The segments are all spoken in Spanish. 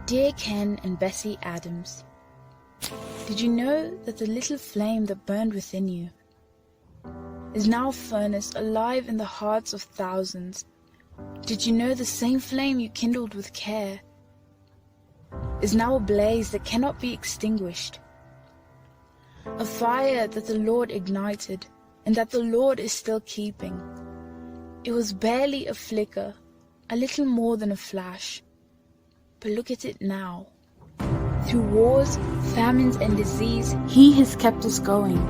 Dear Ken and Bessie Adams, did you know that the little flame that burned within you is now a furnace alive in the hearts of thousands? Did you know the same flame you kindled with care is now a blaze that cannot be extinguished? A fire that the Lord ignited and that the Lord is still keeping. It was barely a flicker, a little more than a flash. But look at it now. Through wars, famines, and disease, He has kept us going.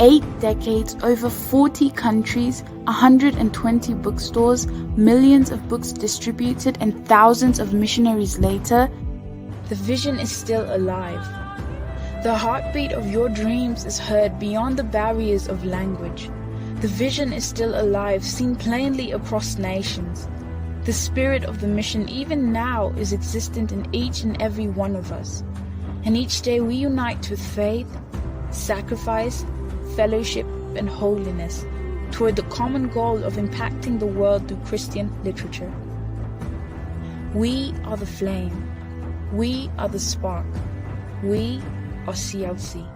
8 decades, over 40 countries, 120 bookstores, millions of books distributed, and thousands of missionaries later, the vision is still alive. The heartbeat of your dreams is heard beyond the barriers of language. The vision is still alive, seen plainly across nations. The spirit of the mission even now is existent in each and every one of us. And each day we unite with faith, sacrifice, fellowship, and holiness toward the common goal of impacting the world through Christian literature. We are the flame. We are the spark. We are CLC.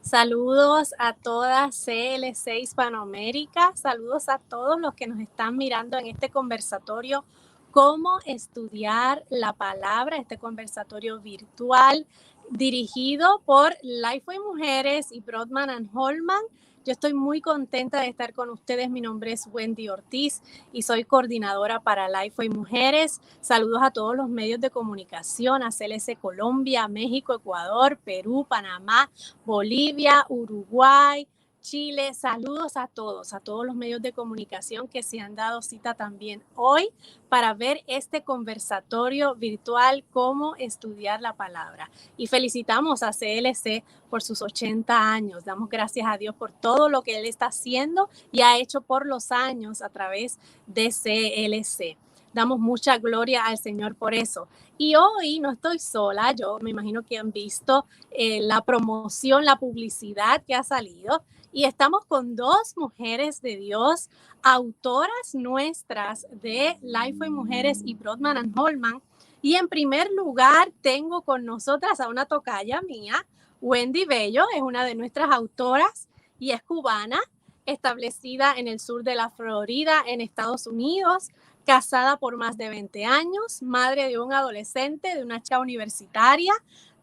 Saludos a toda CLC Hispanoamérica, saludos a todos los que nos están mirando en este conversatorio, cómo estudiar la palabra, este conversatorio virtual dirigido por Lifeway Mujeres y Brodman and Holman. Yo estoy muy contenta de estar con ustedes. Mi nombre es Wendy Ortiz y soy coordinadora para Lifeway Mujeres. Saludos a todos los medios de comunicación, a CLC Colombia, México, Ecuador, Perú, Panamá, Bolivia, Uruguay, Chile. Saludos a todos los medios de comunicación que se han dado cita también hoy para ver este conversatorio virtual, cómo estudiar la palabra. Y felicitamos a CLC por sus 80 años. Damos gracias a Dios por todo lo que Él está haciendo y ha hecho por los años a través de CLC. Damos mucha gloria al Señor por eso. Y hoy no estoy sola. Yo me imagino que han visto la promoción, la publicidad que ha salido. Y estamos con 2 mujeres de Dios, autoras nuestras de Lifeway Mujeres y Brodman and Holman. Y en primer lugar tengo con nosotras a una tocaya mía, Wendy Bello, es una de nuestras autoras y es cubana, establecida en el sur de la Florida, en Estados Unidos, casada por más de 20 años, madre de un adolescente, de una chica universitaria.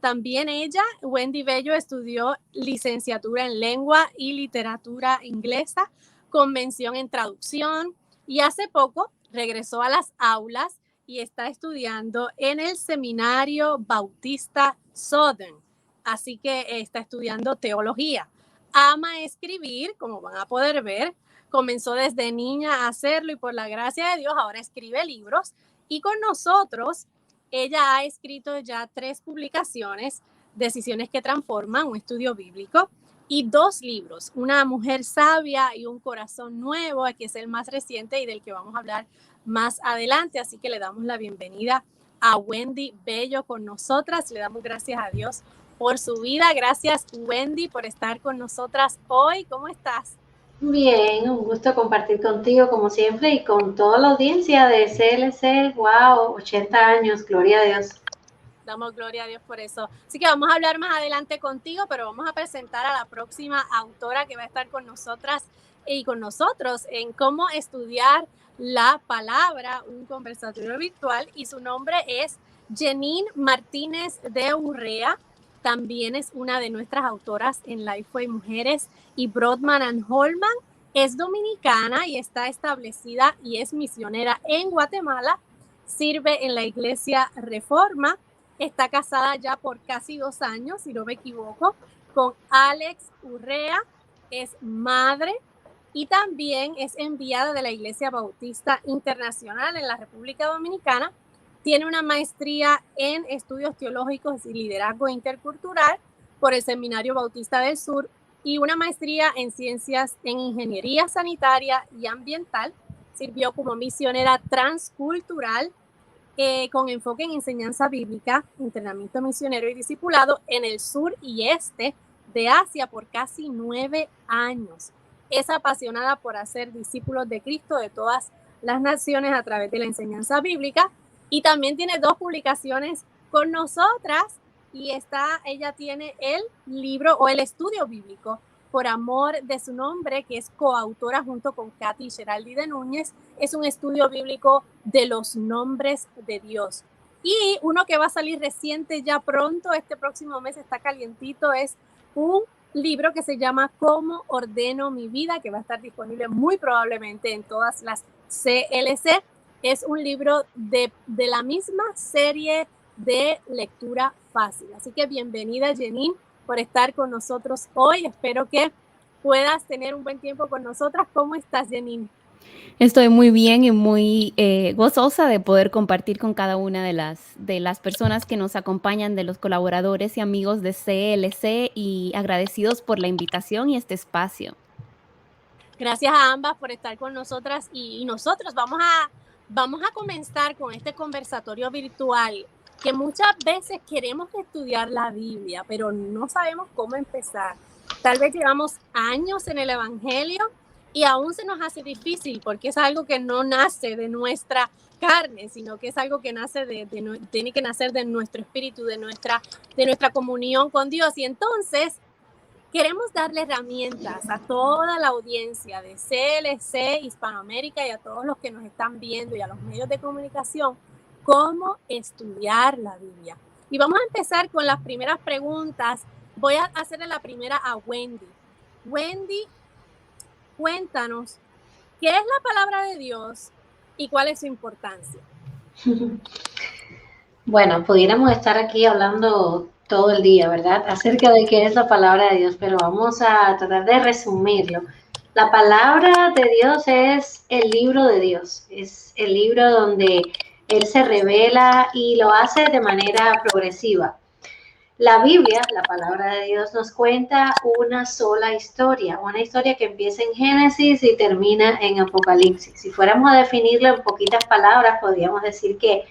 También ella, Wendy Bello, estudió licenciatura en lengua y literatura inglesa, con mención en traducción, y hace poco regresó a las aulas y está estudiando en el Seminario Bautista Southern. Así que está estudiando teología. Ama escribir, como van a poder ver. Comenzó desde niña a hacerlo y por la gracia de Dios ahora escribe libros. Y con nosotros, ella ha escrito ya 3 publicaciones, Decisiones que Transforman, un estudio bíblico, y 2 libros, Una mujer sabia y Un corazón nuevo, que es el más reciente y del que vamos a hablar más adelante. Así que le damos la bienvenida a Wendy Bello con nosotras. Le damos gracias a Dios por su vida. Gracias, Wendy, por estar con nosotras hoy. ¿Cómo estás? Bien, un gusto compartir contigo como siempre y con toda la audiencia de CLC. Wow, 80 años, gloria a Dios. Damos gloria a Dios por eso. Así que vamos a hablar más adelante contigo, pero vamos a presentar a la próxima autora que va a estar con nosotras y con nosotros en cómo estudiar la palabra, un conversatorio virtual, y su nombre es Janine Martínez de Urrea. También es una de nuestras autoras en Lifeway Mujeres y Brodman and Holman. Es dominicana y está establecida y es misionera en Guatemala. Sirve en la Iglesia Reforma. Está casada ya por casi 2 años, si no me equivoco, con Alex Urrea. Es madre y también es enviada de la Iglesia Bautista Internacional en la República Dominicana. Tiene una maestría en estudios teológicos y liderazgo intercultural por el Seminario Bautista del Sur y una maestría en ciencias en ingeniería sanitaria y ambiental. Sirvió como misionera transcultural con enfoque en enseñanza bíblica, entrenamiento misionero y discipulado en el sur y este de Asia por casi 9 años. Es apasionada por hacer discípulos de Cristo de todas las naciones a través de la enseñanza bíblica, y también tiene 2 publicaciones con nosotras, y ella tiene el libro o el estudio bíblico Por amor de su nombre, que es coautora junto con Katy Geraldi de Núñez. Es un estudio bíblico de los nombres de Dios. Y uno que va a salir reciente ya pronto, este próximo mes está calientito, es un libro que se llama Cómo ordeno mi vida, que va a estar disponible muy probablemente en todas las CLC. Es un libro de la misma serie de lectura fácil. Así que bienvenida, Janine, por estar con nosotros hoy. Espero que puedas tener un buen tiempo con nosotras. ¿Cómo estás, Janine? Estoy muy bien y muy gozosa de poder compartir con cada una de las personas que nos acompañan, de los colaboradores y amigos de CLC, y agradecidos por la invitación y este espacio. Gracias a ambas por estar con nosotras, y nosotros vamos a comenzar con este conversatorio virtual, que muchas veces queremos estudiar la Biblia, pero no sabemos cómo empezar. Tal vez llevamos años en el Evangelio y aún se nos hace difícil, porque es algo que no nace de nuestra carne, sino que es algo que tiene que nacer de nuestro espíritu, de nuestra comunión con Dios. Y entonces queremos darle herramientas a toda la audiencia de CLC Hispanoamérica y a todos los que nos están viendo y a los medios de comunicación, cómo estudiar la Biblia. Y vamos a empezar con las primeras preguntas. Voy a hacerle la primera a Wendy. Wendy, cuéntanos, ¿qué es la palabra de Dios y cuál es su importancia? Bueno, pudiéramos estar aquí hablando todo el día, ¿verdad?, acerca de qué es la palabra de Dios, pero vamos a tratar de resumirlo. La palabra de Dios es el libro de Dios, es el libro donde Él se revela y lo hace de manera progresiva. La Biblia, la palabra de Dios, nos cuenta una sola historia, una historia que empieza en Génesis y termina en Apocalipsis. Si fuéramos a definirlo en poquitas palabras, podríamos decir que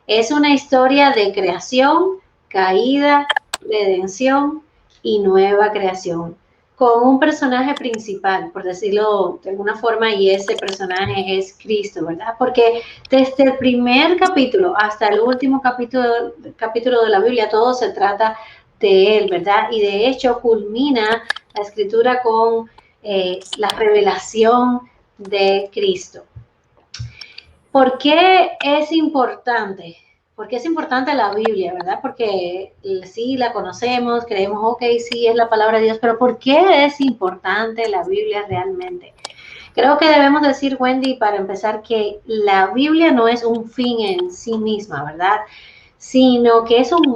es una historia de creación, caída, redención y nueva creación, con un personaje principal, por decirlo de alguna forma, y ese personaje es Cristo, ¿verdad? Porque desde el primer capítulo hasta el último capítulo de la Biblia, todo se trata de Él, ¿verdad? Y de hecho culmina la escritura con la revelación de Cristo. ¿Por qué es importante? Porque es importante la Biblia, ¿verdad? Porque sí la conocemos, creemos, ok, sí es la palabra de Dios, pero ¿por qué es importante la Biblia realmente? Creo que debemos decir, Wendy, para empezar, que la Biblia no es un fin en sí misma, ¿verdad?, sino que es un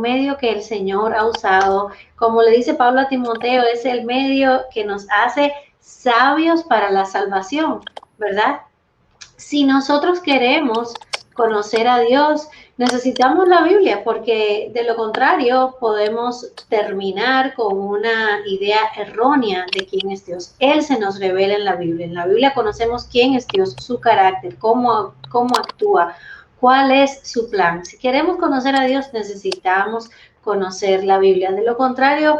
medio que el Señor ha usado. Como le dice Pablo a Timoteo, es el medio que nos hace sabios para la salvación, ¿verdad? Si nosotros queremos conocer a Dios, necesitamos la Biblia, porque de lo contrario podemos terminar con una idea errónea de quién es Dios. Él se nos revela en la Biblia. En la Biblia conocemos quién es Dios, su carácter, cómo actúa, cuál es su plan. Si queremos conocer a Dios, necesitamos conocer la Biblia. De lo contrario,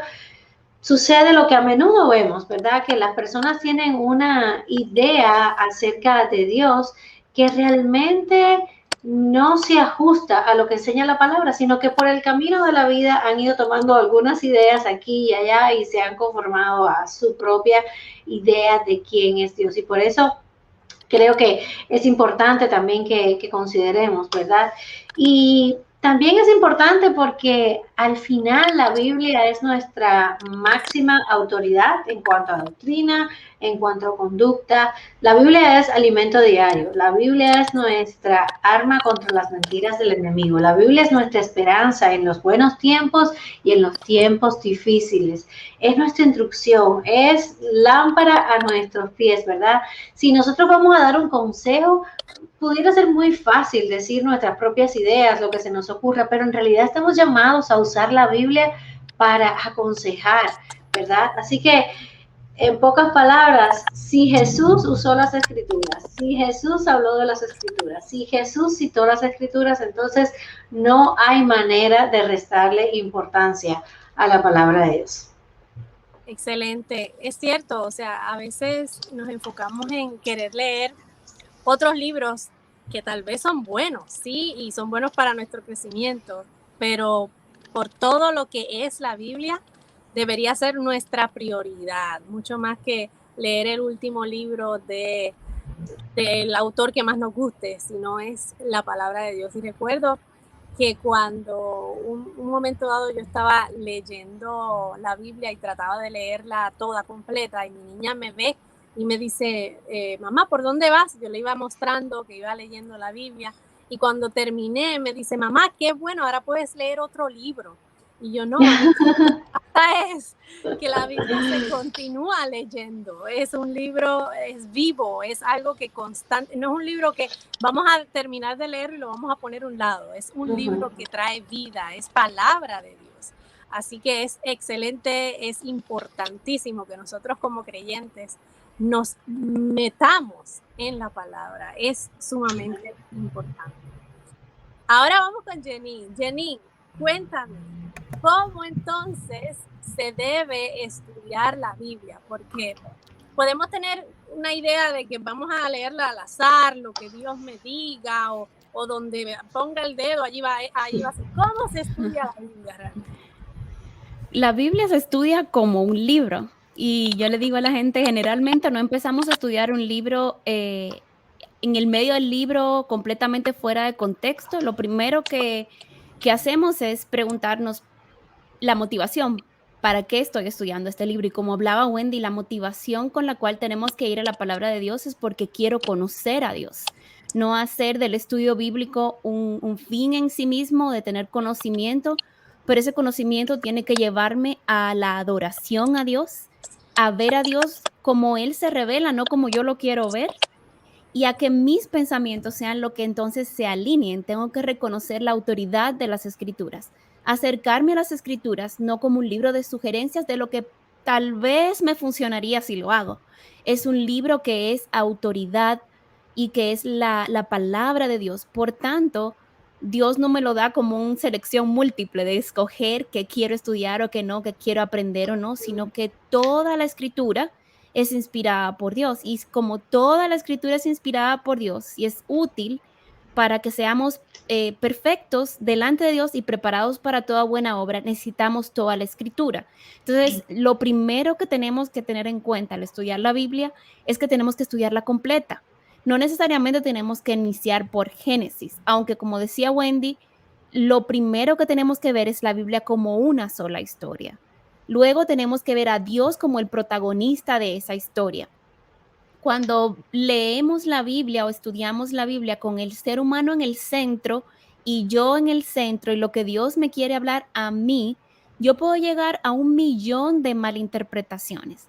sucede lo que a menudo vemos, ¿verdad? Que las personas tienen una idea acerca de Dios que realmente no se ajusta a lo que enseña la palabra, sino que por el camino de la vida han ido tomando algunas ideas aquí y allá y se han conformado a su propia idea de quién es Dios. Y por eso creo que es importante también que consideremos, ¿verdad? Y también es importante porque al final la Biblia es nuestra máxima autoridad en cuanto a doctrina, en cuanto a conducta. La Biblia es alimento diario. La Biblia es nuestra arma contra las mentiras del enemigo. La Biblia es nuestra esperanza en los buenos tiempos y en los tiempos difíciles. Es nuestra instrucción, es lámpara a nuestros pies, ¿verdad? Si nosotros vamos a dar un consejo, pudiera ser muy fácil decir nuestras propias ideas, lo que se nos ocurra, pero en realidad estamos llamados a usar la Biblia para aconsejar, ¿verdad? Así que, en pocas palabras, si Jesús usó las Escrituras, si Jesús habló de las Escrituras, si Jesús citó las Escrituras, entonces no hay manera de restarle importancia a la palabra de Dios. Excelente, es cierto, o sea, a veces nos enfocamos en querer leer otros libros que tal vez son buenos, sí, y son buenos para nuestro crecimiento, pero por todo lo que es la Biblia, debería ser nuestra prioridad, mucho más que leer el último libro del autor que más nos guste, sino es la palabra de Dios. Y recuerdo que cuando un momento dado yo estaba leyendo la Biblia y trataba de leerla toda completa, y mi niña me ve y me dice, mamá, ¿por dónde vas? Yo le iba mostrando que iba leyendo la Biblia, y cuando terminé me dice, mamá, qué bueno, ahora puedes leer otro libro. Y yo, no, mami, es que la Biblia se continúa leyendo, es un libro, es vivo, es algo que constante, no es un libro que vamos a terminar de leer y lo vamos a poner a un lado, es un libro que trae vida, es palabra de Dios. Así que es excelente, es importantísimo que nosotros como creyentes nos metamos en la palabra, es sumamente importante. Ahora vamos con Jenny. Jenny, cuéntame, ¿cómo entonces se debe estudiar la Biblia? Porque podemos tener una idea de que vamos a leerla al azar, lo que Dios me diga, o donde ponga el dedo, allí va a ser. ¿Cómo se estudia la Biblia realmente? La Biblia se estudia como un libro. Y yo le digo a la gente, generalmente no empezamos a estudiar un libro en el medio del libro completamente fuera de contexto. Lo primero que hacemos es preguntarnos la motivación. ¿Para qué estoy estudiando este libro? Y como hablaba Wendy, la motivación con la cual tenemos que ir a la palabra de Dios es porque quiero conocer a Dios. No hacer del estudio bíblico un fin en sí mismo de tener conocimiento, pero ese conocimiento tiene que llevarme a la adoración a Dios, a ver a Dios como Él se revela, no como yo lo quiero ver, y a que mis pensamientos sean lo que entonces se alineen. Tengo que reconocer la autoridad de las escrituras, acercarme a las escrituras no como un libro de sugerencias de lo que tal vez me funcionaría si lo hago. Es un libro que es autoridad y que es la palabra de Dios. Por tanto, Dios no me lo da como una selección múltiple de escoger qué quiero estudiar o qué no, qué quiero aprender o no, sino que toda la escritura es inspirada por Dios. Y como toda la escritura es inspirada por Dios y es útil para que seamos perfectos delante de Dios y preparados para toda buena obra, necesitamos toda la escritura. Entonces, lo primero que tenemos que tener en cuenta al estudiar la Biblia es que tenemos que estudiarla completa. No necesariamente tenemos que iniciar por Génesis, aunque como decía Wendy, lo primero que tenemos que ver es la Biblia como una sola historia. Luego tenemos que ver a Dios como el protagonista de esa historia. Cuando leemos la Biblia o estudiamos la Biblia con el ser humano en el centro y yo en el centro y lo que Dios me quiere hablar a mí, yo puedo llegar a 1.000.000 de malinterpretaciones.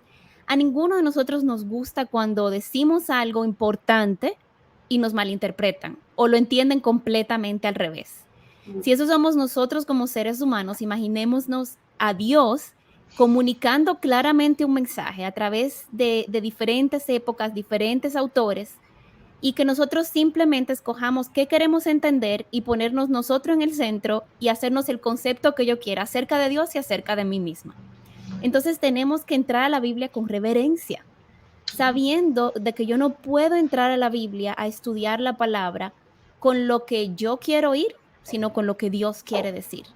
A ninguno de nosotros nos gusta cuando decimos algo importante y nos malinterpretan o lo entienden completamente al revés. Si eso somos nosotros como seres humanos, imaginémonos a Dios comunicando claramente un mensaje a través de diferentes épocas, diferentes autores, y que nosotros simplemente escojamos qué queremos entender y ponernos nosotros en el centro y hacernos el concepto que yo quiera acerca de Dios y acerca de mí misma. Entonces tenemos que entrar a la Biblia con reverencia, sabiendo de que yo no puedo entrar a la Biblia a estudiar la palabra con lo que yo quiero oír, sino con lo que Dios quiere decir.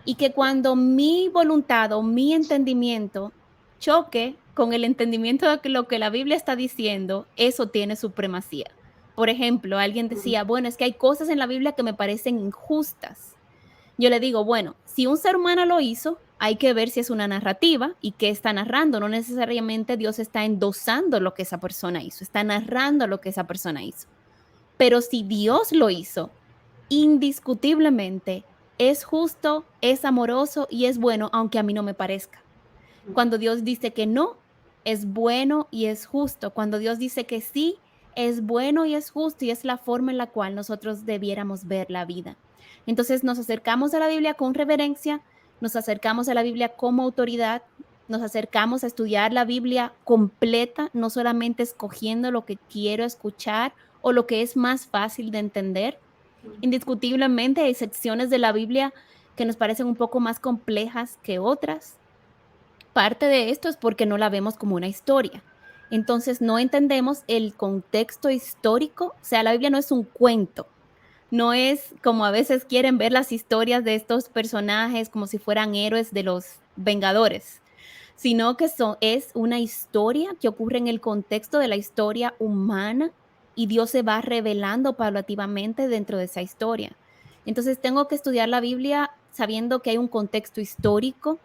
Y que cuando mi voluntad o mi entendimiento choque con el entendimiento de lo que la Biblia está diciendo, eso tiene supremacía. Por ejemplo, alguien decía, bueno, es que hay cosas en la Biblia que me parecen injustas. Yo le digo, bueno, si un ser humano lo hizo, hay que ver si es una narrativa y qué está narrando. No necesariamente Dios está endosando lo que esa persona hizo, está narrando lo que esa persona hizo. Pero si Dios lo hizo, indiscutiblemente es justo, es amoroso y es bueno, aunque a mí no me parezca. Cuando Dios dice que no, es bueno y es justo. Cuando Dios dice que sí, es bueno y es justo, y es la forma en la cual nosotros debiéramos ver la vida. Entonces nos acercamos a la Biblia con reverencia, nos acercamos a la Biblia como autoridad, nos acercamos a estudiar la Biblia completa, no solamente escogiendo lo que quiero escuchar o lo que es más fácil de entender. Indiscutiblemente hay secciones de la Biblia que nos parecen un poco más complejas que otras. Parte de esto es porque no la vemos como una historia. Entonces no entendemos el contexto histórico, o sea, la Biblia no es un cuento, no es como a veces quieren ver las historias de estos personajes como si fueran héroes de los Vengadores, sino que es una historia que ocurre en el contexto de la historia humana y Dios se va revelando paulativamente dentro de esa historia. Entonces tengo que estudiar la Biblia sabiendo que hay un contexto histórico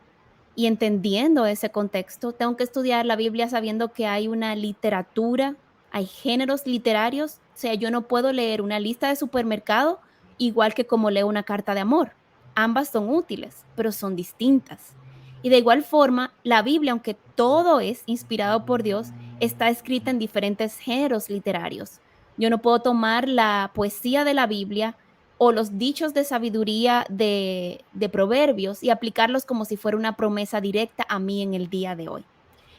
y entendiendo ese contexto. Tengo que estudiar la Biblia sabiendo que hay una literatura, hay géneros literarios. O sea, yo no puedo leer una lista de supermercado igual que como leo una carta de amor. Ambas son útiles, pero son distintas. Y de igual forma, la Biblia, aunque todo es inspirado por Dios, está escrita en diferentes géneros literarios. Yo no puedo tomar la poesía de la Biblia o los dichos de sabiduría de proverbios y aplicarlos como si fuera una promesa directa a mí en el día de hoy.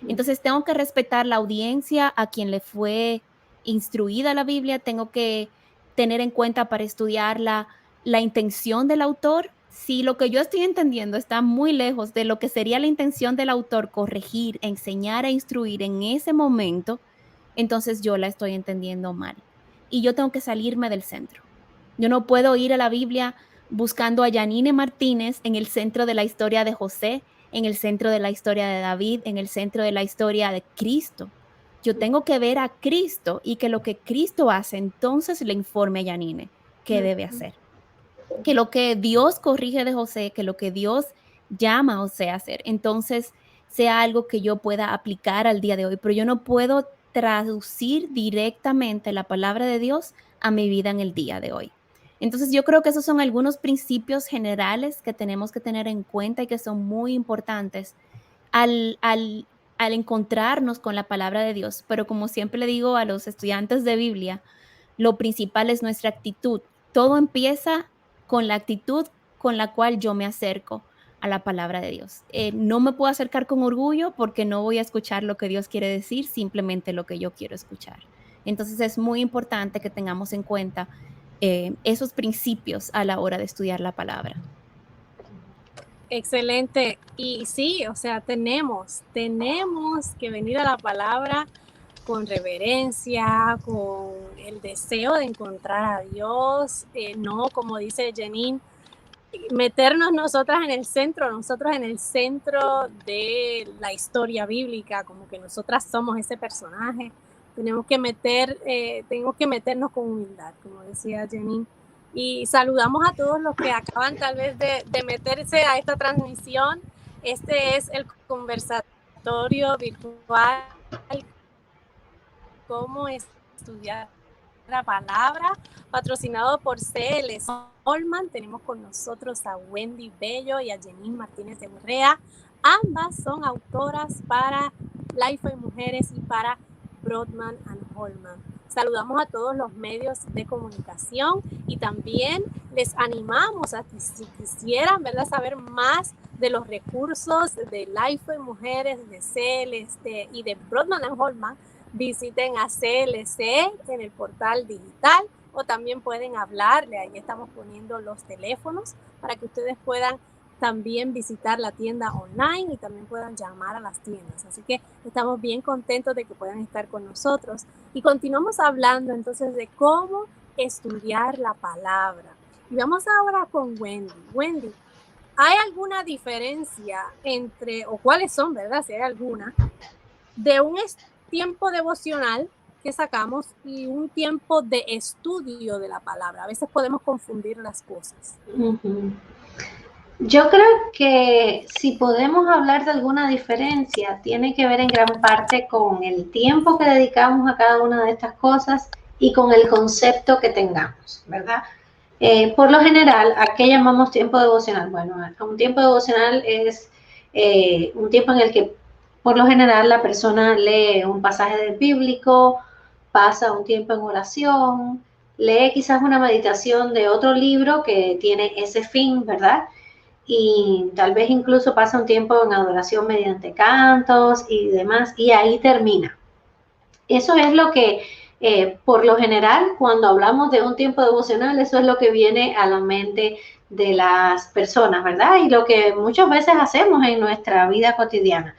Entonces tengo que respetar la audiencia a quien le fue instruida la Biblia, tengo que tener en cuenta para estudiarla la intención del autor. Si lo que yo estoy entendiendo está muy lejos de lo que sería la intención del autor, corregir, enseñar e instruir en ese momento, entonces yo la estoy entendiendo mal. Y yo tengo que salirme del centro. Yo no puedo ir a la Biblia buscando a Yanine Martínez en el centro de la historia de José, en el centro de la historia de David, en el centro de la historia de Cristo. Yo tengo que ver a Cristo y que lo que Cristo hace, entonces le informe a Yanine qué debe hacer. Que lo que Dios corrige de José, que lo que Dios llama a José a hacer, entonces sea algo que yo pueda aplicar al día de hoy. Pero yo no puedo traducir directamente la palabra de Dios a mi vida en el día de hoy. Entonces yo creo que esos son algunos principios generales que tenemos que tener en cuenta y que son muy importantes al encontrarnos con la palabra de Dios. Pero como siempre le digo a los estudiantes de Biblia, lo principal es nuestra actitud. Todo empieza con la actitud con la cual yo me acerco a la palabra de Dios. No me puedo acercar con orgullo porque no voy a escuchar lo que Dios quiere decir, simplemente lo que yo quiero escuchar. Entonces es muy importante que tengamos en cuenta esos principios a la hora de estudiar la palabra. Excelente. Y sí, o sea, tenemos que venir a la palabra con reverencia, con el deseo de encontrar a Dios, no, como dice Janine, meternos nosotros en el centro de la historia bíblica, como que nosotras somos ese personaje. Tenemos que meternos con humildad, como decía Janine. Y saludamos a todos los que acaban tal vez de meterse a esta transmisión. Este es el conversatorio virtual, cómo estudiar la palabra, patrocinado por CLS Holman. Tenemos con nosotros a Wendy Bello y a Janine Martínez de Urrea. Ambas son autoras para Lifeway Mujeres y para Brodmann & Holman. Saludamos a todos los medios de comunicación y también les animamos a que si quisieran, ¿verdad?, saber más de los recursos de Lifeway Mujeres, de CLS y de Brodmann & Holman, visiten a CLC en el portal digital o también pueden hablarle, ahí estamos poniendo los teléfonos para que ustedes puedan también visitar la tienda online y también puedan llamar a las tiendas. Así que estamos bien contentos de que puedan estar con nosotros. Y continuamos hablando entonces de cómo estudiar la palabra. Y vamos ahora con Wendy. Wendy, ¿hay alguna diferencia entre, o cuáles son, verdad, si hay alguna, de un tiempo devocional que sacamos y un tiempo de estudio de la palabra? A veces podemos confundir las cosas. Yo creo que si podemos hablar de alguna diferencia, tiene que ver en gran parte con el tiempo que dedicamos a cada una de estas cosas y con el concepto que tengamos, ¿verdad? Por lo general, ¿a qué llamamos tiempo devocional? Bueno, un tiempo devocional es un tiempo en el que por lo general la persona lee un pasaje del bíblico, pasa un tiempo en oración, lee quizás una meditación de otro libro que tiene ese fin, ¿verdad? Y tal vez incluso pasa un tiempo en adoración mediante cantos y demás, y ahí termina. Eso es lo que, por lo general, cuando hablamos de un tiempo devocional, eso es lo que viene a la mente de las personas, ¿verdad? Y lo que muchas veces hacemos en nuestra vida cotidiana.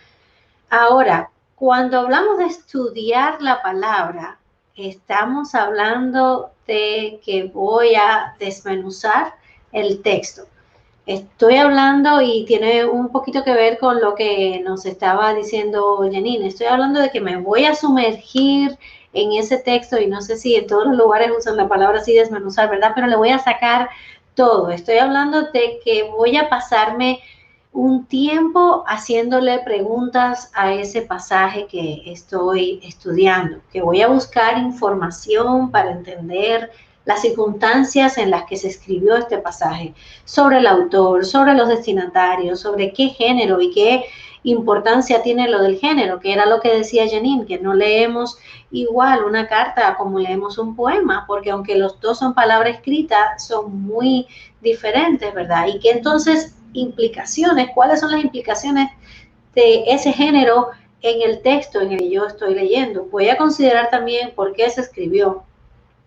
Ahora, Cuando hablamos de estudiar la palabra, estamos hablando de que voy a desmenuzar el texto. Estoy hablando y tiene un poquito que ver con lo que nos estaba diciendo Janine. Estoy hablando de que me voy a sumergir en ese texto, y no sé si en todos los lugares usan la palabra así, desmenuzar, ¿verdad? Pero le voy a sacar todo. Estoy hablando de que voy a pasarme un tiempo haciéndole preguntas a ese pasaje que estoy estudiando, que voy a buscar información para entender las circunstancias en las que se escribió este pasaje, sobre el autor, sobre los destinatarios, sobre qué género y qué importancia tiene lo del género, que era lo que decía Janine, que no leemos igual una carta como leemos un poema, porque aunque los dos son palabra escrita, son muy diferentes, ¿verdad? Y que entonces implicaciones, ¿cuáles son las implicaciones de ese género en el texto en el que yo estoy leyendo? Voy a considerar también por qué se escribió,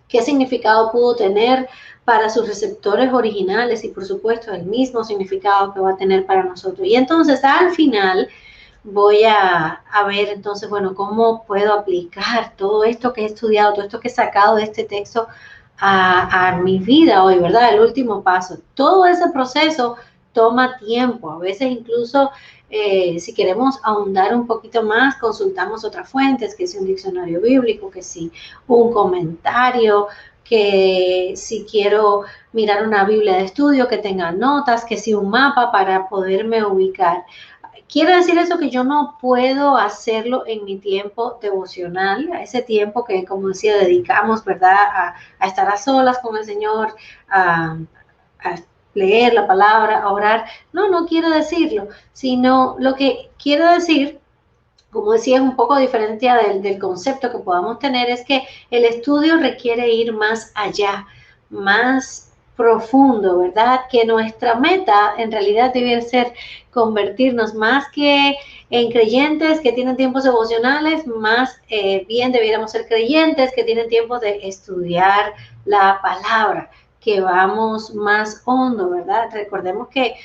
qué significado pudo tener para sus receptores originales y por supuesto el mismo significado que va a tener para nosotros. Y entonces al final voy a ver entonces, bueno, cómo puedo aplicar todo esto que he estudiado, todo esto que he sacado de este texto a mi vida hoy, ¿verdad? El último paso. Todo ese proceso toma tiempo, a veces incluso si queremos ahondar un poquito más, consultamos otras fuentes, que si un diccionario bíblico, que si un comentario, que si quiero mirar una Biblia de estudio que tenga notas, que si un mapa para poderme ubicar. Quiere decir eso que yo no puedo hacerlo en mi tiempo devocional, a ese tiempo que, como decía, dedicamos, ¿verdad?, a estar a solas con el Señor, a leer la palabra, a orar. No quiero decirlo, sino lo que quiero decir, como decía, es un poco diferente del concepto que podamos tener, es que el estudio requiere ir más allá, más profundo, ¿verdad? Que nuestra meta en realidad debe ser convertirnos más que en creyentes que tienen tiempos devocionales, más bien debiéramos ser creyentes que tienen tiempo de estudiar la palabra, que vamos más hondo, ¿verdad? Recordemos que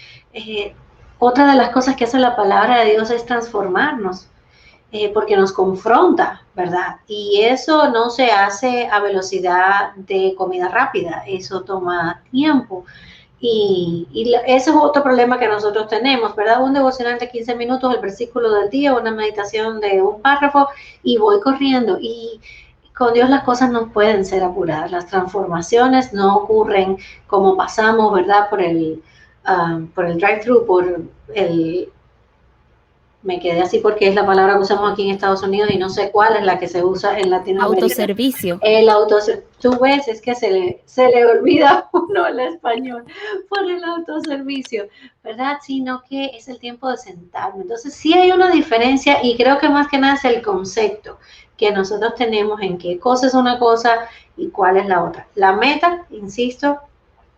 otra de las cosas que hace la palabra de Dios es transformarnos, porque nos confronta, ¿verdad? Y eso no se hace a velocidad de comida rápida, eso toma tiempo. Y ese es otro problema que nosotros tenemos, ¿verdad? Un devocional de 15 minutos, el versículo del día, una meditación de un párrafo, y voy corriendo. Y con Dios las cosas no pueden ser apuradas, las transformaciones no ocurren como pasamos, ¿verdad? Por el drive-thru, me quedé así porque es la palabra que usamos aquí en Estados Unidos y no sé cuál es la que se usa en Latinoamérica. Autoservicio. El autoservicio. Tú ves, es que se le olvida a uno el español por el autoservicio, ¿verdad? Sino que es el tiempo de sentarme. Entonces sí hay una diferencia y creo que más que nada es el concepto que nosotros tenemos en qué cosa es una cosa y cuál es la otra. La meta, insisto,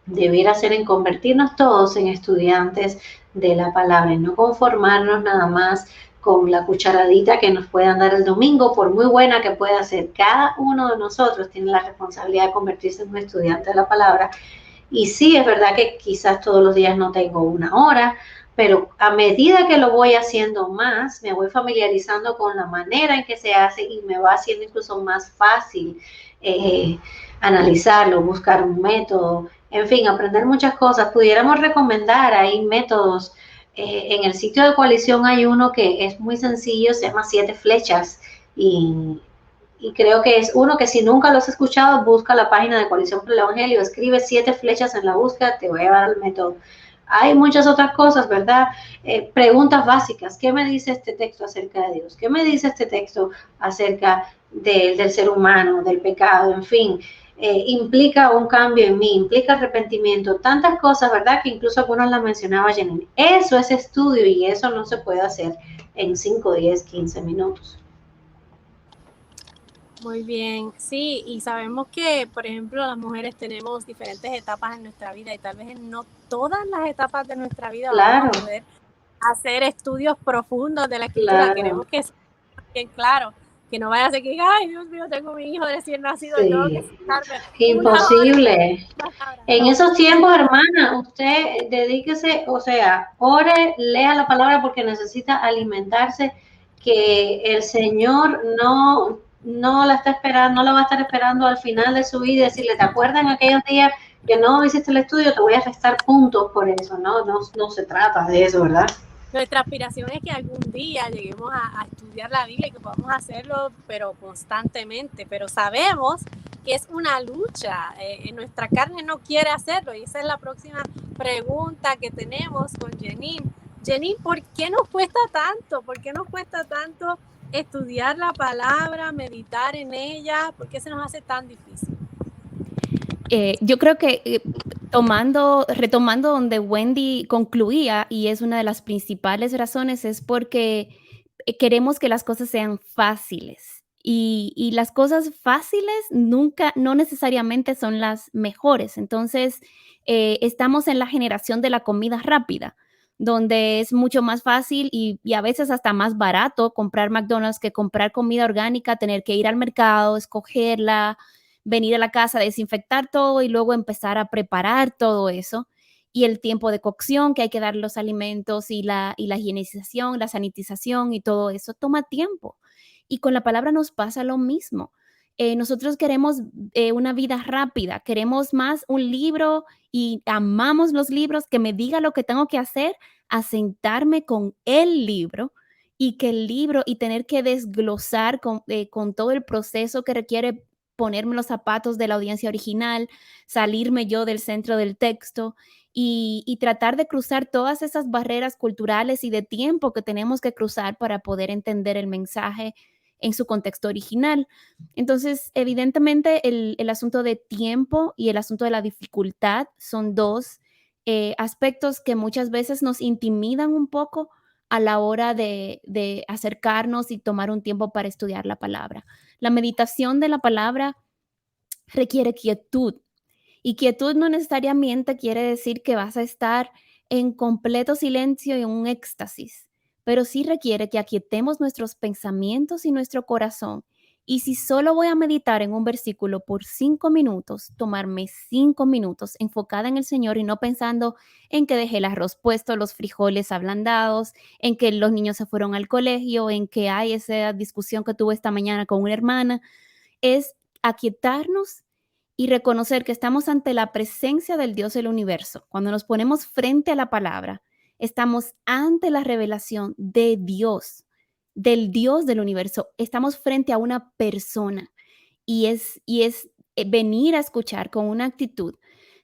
debiera ser en convertirnos todos en estudiantes de la palabra y no conformarnos nada más con la cucharadita que nos puedan dar el domingo, por muy buena que pueda ser. Cada uno de nosotros tiene la responsabilidad de convertirse en un estudiante de la palabra. Y sí, es verdad que quizás todos los días no tengo una hora, pero a medida que lo voy haciendo más, me voy familiarizando con la manera en que se hace y me va haciendo incluso más fácil analizarlo, buscar un método, en fin, aprender muchas cosas. Pudiéramos recomendar, hay métodos, en el sitio de Coalición hay uno que es muy sencillo, se llama 7 flechas y creo que es uno que si nunca lo has escuchado, busca la página de Coalición por el Evangelio, escribe 7 flechas en la búsqueda, te voy a llevar al método. Hay muchas otras cosas, ¿verdad? Preguntas básicas. ¿Qué me dice este texto acerca de Dios? ¿Qué me dice este texto acerca del ser humano, del pecado? En fin, implica un cambio en mí, implica arrepentimiento, tantas cosas, ¿verdad? Que incluso algunos las mencionaba Janine. Eso es estudio y eso no se puede hacer en 5, 10, 15 minutos. Muy bien, sí, y sabemos que, por ejemplo, las mujeres tenemos diferentes etapas en nuestra vida y tal vez en no todas las etapas de nuestra vida vamos a poder hacer estudios profundos de la escritura. Claro. Queremos que sea bien claro, que no vaya a ser que, ay, Dios mío, tengo mi hijo recién nacido y tengo que sentarme. Imposible. En esos tiempos, hermana, usted dedíquese, o sea, ore, lea la palabra porque necesita alimentarse. que el Señor no la está esperando, no la va a estar esperando al final de su vida y decirle, ¿te acuerdas en aquellos días que no hiciste el estudio? Te voy a restar puntos por eso. No se trata de eso, ¿verdad? Nuestra aspiración es que algún día lleguemos a estudiar la Biblia y que podamos hacerlo, pero constantemente. Pero sabemos que es una lucha. Nuestra carne no quiere hacerlo. Y esa es la próxima pregunta que tenemos con Janine. Janine, ¿por qué nos cuesta tanto? ¿Por qué nos cuesta tanto estudiar la palabra, meditar en ella? ¿Por qué se nos hace tan difícil? Yo creo que retomando donde Wendy concluía, y es una de las principales razones, es porque queremos que las cosas sean fáciles. Y las cosas fáciles no necesariamente son las mejores. Entonces, estamos en la generación de la comida rápida, donde es mucho más fácil y a veces hasta más barato comprar McDonald's que comprar comida orgánica, tener que ir al mercado, escogerla, venir a la casa, desinfectar todo y luego empezar a preparar todo eso. Y el tiempo de cocción que hay que dar los alimentos y la higienización, la sanitización y todo eso toma tiempo. Y con la palabra nos pasa lo mismo. Nosotros queremos una vida rápida, queremos más un libro y amamos los libros, que me diga lo que tengo que hacer, a sentarme con el libro y que el libro y tener que desglosar con todo el proceso que requiere ponerme los zapatos de la audiencia original, salirme yo del centro del texto y tratar de cruzar todas esas barreras culturales y de tiempo que tenemos que cruzar para poder entender el mensaje en su contexto original. Entonces, evidentemente, el asunto de tiempo y el asunto de la dificultad son dos aspectos que muchas veces nos intimidan un poco a la hora de acercarnos y tomar un tiempo para estudiar la palabra. La meditación de la palabra requiere quietud, y quietud no necesariamente quiere decir que vas a estar en completo silencio y en un éxtasis, pero sí requiere que aquietemos nuestros pensamientos y nuestro corazón. Y si solo voy a meditar en un versículo por 5 minutos, tomarme 5 minutos enfocada en el Señor y no pensando en que dejé el arroz puesto, los frijoles ablandados, en que los niños se fueron al colegio, en que hay esa discusión que tuve esta mañana con una hermana. Es aquietarnos y reconocer que estamos ante la presencia del Dios del universo. Cuando nos ponemos frente a la palabra, estamos ante la revelación de Dios, del Dios del universo. Estamos frente a una persona y es venir a escuchar con una actitud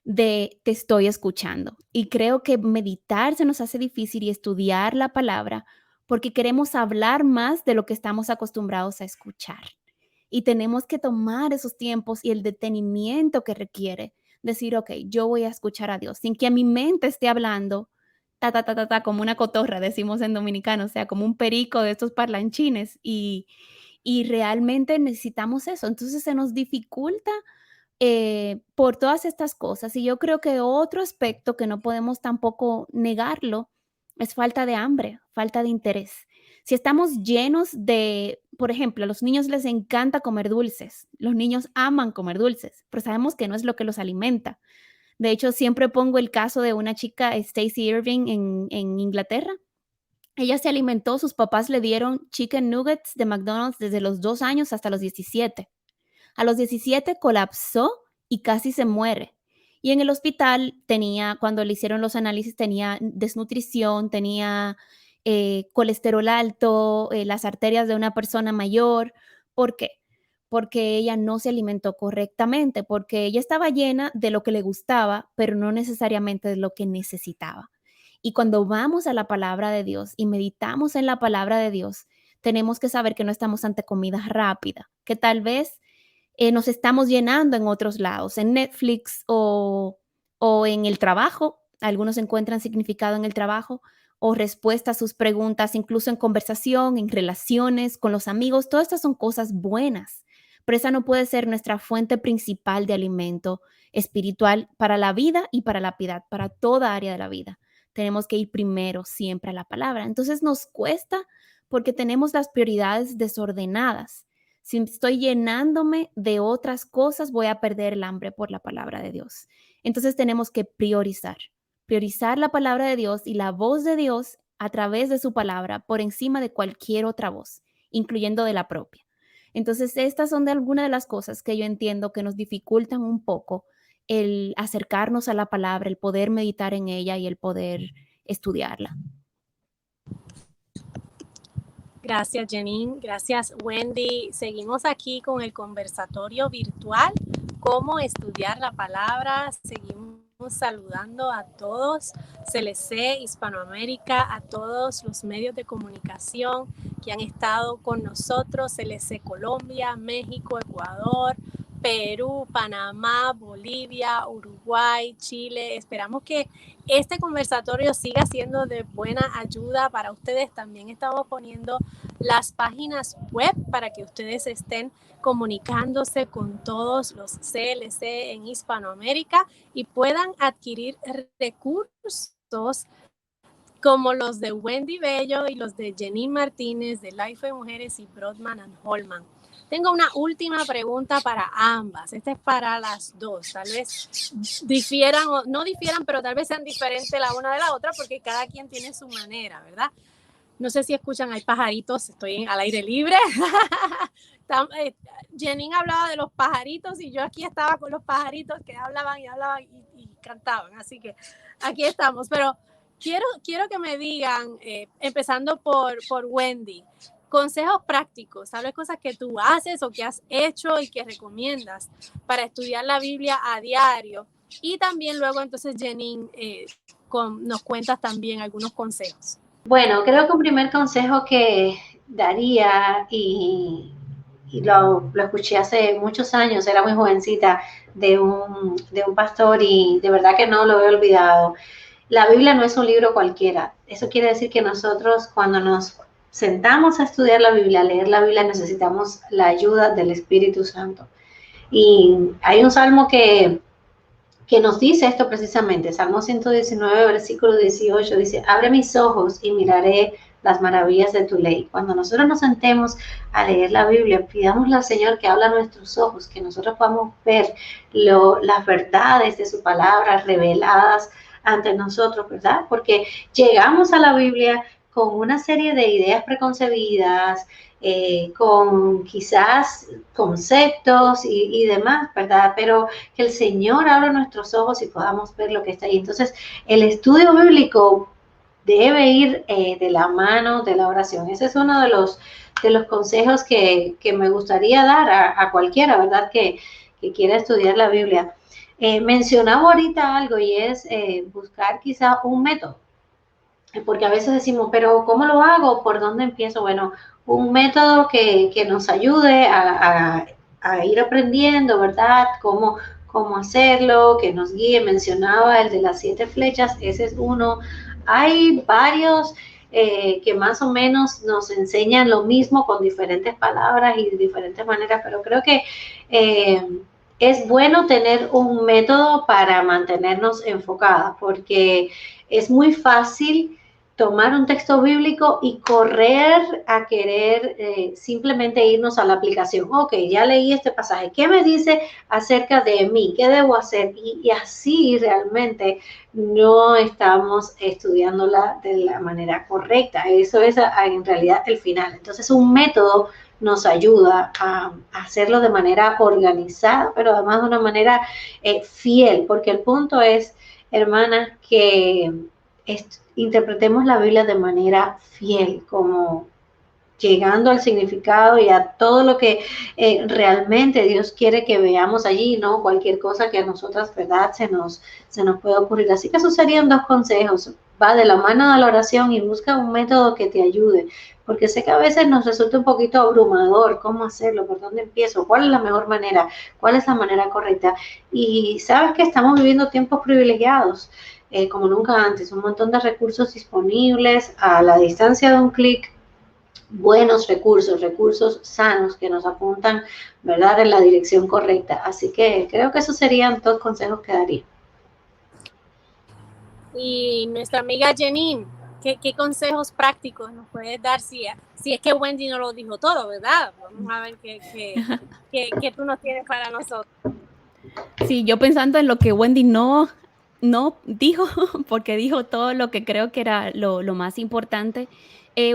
de te estoy escuchando. Y creo que meditar se nos hace difícil y estudiar la palabra porque queremos hablar más de lo que estamos acostumbrados a escuchar. Y tenemos que tomar esos tiempos y el detenimiento que requiere decir, ok, yo voy a escuchar a Dios sin que mi mente esté hablando, ta, ta, ta, ta, ta, como una cotorra, decimos en dominicano, o sea, como un perico de estos parlanchines. Y realmente necesitamos eso. Entonces se nos dificulta por todas estas cosas. Y yo creo que otro aspecto que no podemos tampoco negarlo es falta de hambre, falta de interés. Si estamos llenos de, por ejemplo, a los niños les encanta comer dulces, los niños aman comer dulces, pero sabemos que no es lo que los alimenta. De hecho, siempre pongo el caso de una chica, Stacey Irving, en Inglaterra. Ella se alimentó, sus papás le dieron chicken nuggets de McDonald's desde los 2 años hasta los 17. A los 17 colapsó y casi se muere. Y en el hospital cuando le hicieron los análisis, tenía desnutrición, tenía colesterol alto, las arterias de una persona mayor. ¿Por qué? Porque ella no se alimentó correctamente, porque ella estaba llena de lo que le gustaba, pero no necesariamente de lo que necesitaba. Y cuando vamos a la palabra de Dios y meditamos en la palabra de Dios, tenemos que saber que no estamos ante comida rápida, que tal vez nos estamos llenando en otros lados, en Netflix o en el trabajo. Algunos encuentran significado en el trabajo o respuesta a sus preguntas, incluso en conversación, en relaciones con los amigos. Todas estas son cosas buenas, pero esa no puede ser nuestra fuente principal de alimento espiritual para la vida y para la piedad, para toda área de la vida. Tenemos que ir primero siempre a la palabra. Entonces nos cuesta porque tenemos las prioridades desordenadas. Si estoy llenándome de otras cosas, voy a perder el hambre por la palabra de Dios. Entonces tenemos que priorizar la palabra de Dios y la voz de Dios a través de su palabra por encima de cualquier otra voz, incluyendo de la propia. Entonces, estas son de algunas de las cosas que yo entiendo que nos dificultan un poco el acercarnos a la palabra, el poder meditar en ella y el poder estudiarla. Gracias, Janine. Gracias, Wendy. Seguimos aquí con el conversatorio virtual, cómo estudiar la palabra. Seguimos saludando a todos, CLC Hispanoamérica, a todos los medios de comunicación que han estado con nosotros, CLC Colombia, México, Ecuador, Perú, Panamá, Bolivia, Uruguay, Chile. Esperamos que este conversatorio siga siendo de buena ayuda para ustedes. También estamos poniendo las páginas web para que ustedes estén comunicándose con todos los CLC en Hispanoamérica y puedan adquirir recursos como los de Wendy Bello y los de Janine Martínez de Life de Mujeres y Brodman and Holman. Tengo una última pregunta para ambas. Esta es para las dos. Tal vez difieran o no difieran, pero tal vez sean diferentes la una de la otra porque cada quien tiene su manera, ¿verdad? No sé si escuchan, hay pajaritos, estoy al aire libre. Janine hablaba de los pajaritos y yo aquí estaba con los pajaritos que hablaban y cantaban. Así que aquí estamos. Pero quiero que me digan, empezando por Wendy, consejos prácticos, ¿sabes? Cosas que tú haces o que has hecho y que recomiendas para estudiar la Biblia a diario. Y también luego entonces Janine nos cuentas también algunos consejos. Bueno, creo que un primer consejo que daría, y lo escuché hace muchos años, era muy jovencita, de un pastor y de verdad que no lo he olvidado. La Biblia no es un libro cualquiera. Eso quiere decir que nosotros cuando nos sentamos a estudiar la Biblia, a leer la Biblia, necesitamos la ayuda del Espíritu Santo. Y hay un salmo que nos dice esto precisamente, Salmo 119, versículo 18, dice, abre mis ojos y miraré las maravillas de tu ley. Cuando nosotros nos sentemos a leer la Biblia, pidámosle al Señor que abra nuestros ojos, que nosotros podamos ver las verdades de su palabra reveladas ante nosotros, ¿verdad? Porque llegamos a la Biblia con una serie de ideas preconcebidas, con quizás conceptos y demás, ¿verdad? Pero que el Señor abra nuestros ojos y podamos ver lo que está ahí. Entonces, el estudio bíblico debe ir de la mano de la oración. Ese es uno de los consejos que me gustaría dar a cualquiera, ¿verdad? Que quiera estudiar la Biblia. Mencionaba ahorita algo y es buscar quizá un método. Porque a veces decimos, pero ¿cómo lo hago? ¿Por dónde empiezo? Bueno, un método que nos ayude a ir aprendiendo, ¿verdad? Cómo hacerlo, que nos guíe. Mencionaba el de las 7 flechas, ese es uno. Hay varios que más o menos nos enseñan lo mismo con diferentes palabras y de diferentes maneras, pero creo que es bueno tener un método para mantenernos enfocadas, porque es muy fácil tomar un texto bíblico y correr a querer simplemente irnos a la aplicación. Ok, ya leí este pasaje. ¿Qué me dice acerca de mí? ¿Qué debo hacer? Y así realmente no estamos estudiándola de la manera correcta. Eso es en realidad el final. Entonces, un método nos ayuda a hacerlo de manera organizada, pero además de una manera fiel, porque el punto es, hermanas, que interpretemos la Biblia de manera fiel, como llegando al significado y a todo lo que realmente Dios quiere que veamos allí, no cualquier cosa que a nosotras, ¿verdad?, se nos pueda ocurrir. Así que esos serían 2 consejos. Va de la mano de la oración y busca un método que te ayude, porque sé que a veces nos resulta un poquito abrumador cómo hacerlo, por dónde empiezo, cuál es la mejor manera, cuál es la manera correcta. Y sabes que estamos viviendo tiempos privilegiados, como nunca antes, un montón de recursos disponibles a la distancia de un clic, buenos recursos sanos que nos apuntan, ¿verdad?, en la dirección correcta. Así que creo que esos serían 2 consejos que daría. Y nuestra amiga Janine, ¿qué consejos prácticos nos puedes dar si es que Wendy no lo dijo todo, ¿verdad? Vamos a ver qué tú nos tienes para nosotros. Sí, yo pensando en lo que Wendy no no dijo, porque dijo todo lo que creo que era lo más importante.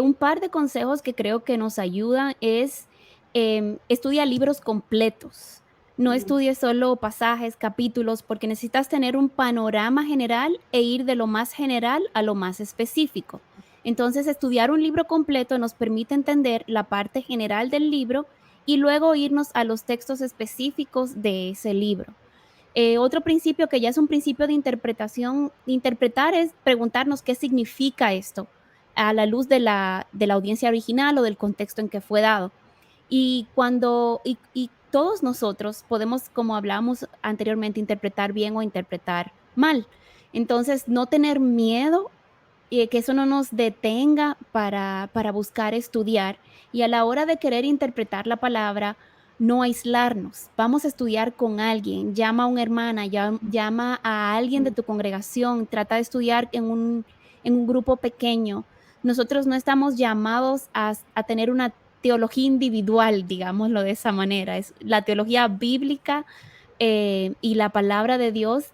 Un par de consejos que creo que nos ayudan es estudia libros completos. No estudies solo pasajes, capítulos, porque necesitas tener un panorama general e ir de lo más general a lo más específico. Entonces, estudiar un libro completo nos permite entender la parte general del libro y luego irnos a los textos específicos de ese libro. Otro principio que ya es un principio de interpretación, interpretar es preguntarnos qué significa esto a la luz de la audiencia original o del contexto en que fue dado. Y todos nosotros podemos, como hablamos anteriormente, interpretar bien o interpretar mal. Entonces, no tener miedo, que eso no nos detenga para buscar estudiar. Y a la hora de querer interpretar la palabra, no aislarnos. Vamos a estudiar con alguien. Llama a una hermana, llama a alguien de tu congregación. Trata de estudiar en un grupo pequeño. Nosotros no estamos llamados a tener una teología individual, digámoslo de esa manera. Es la teología bíblica y la palabra de Dios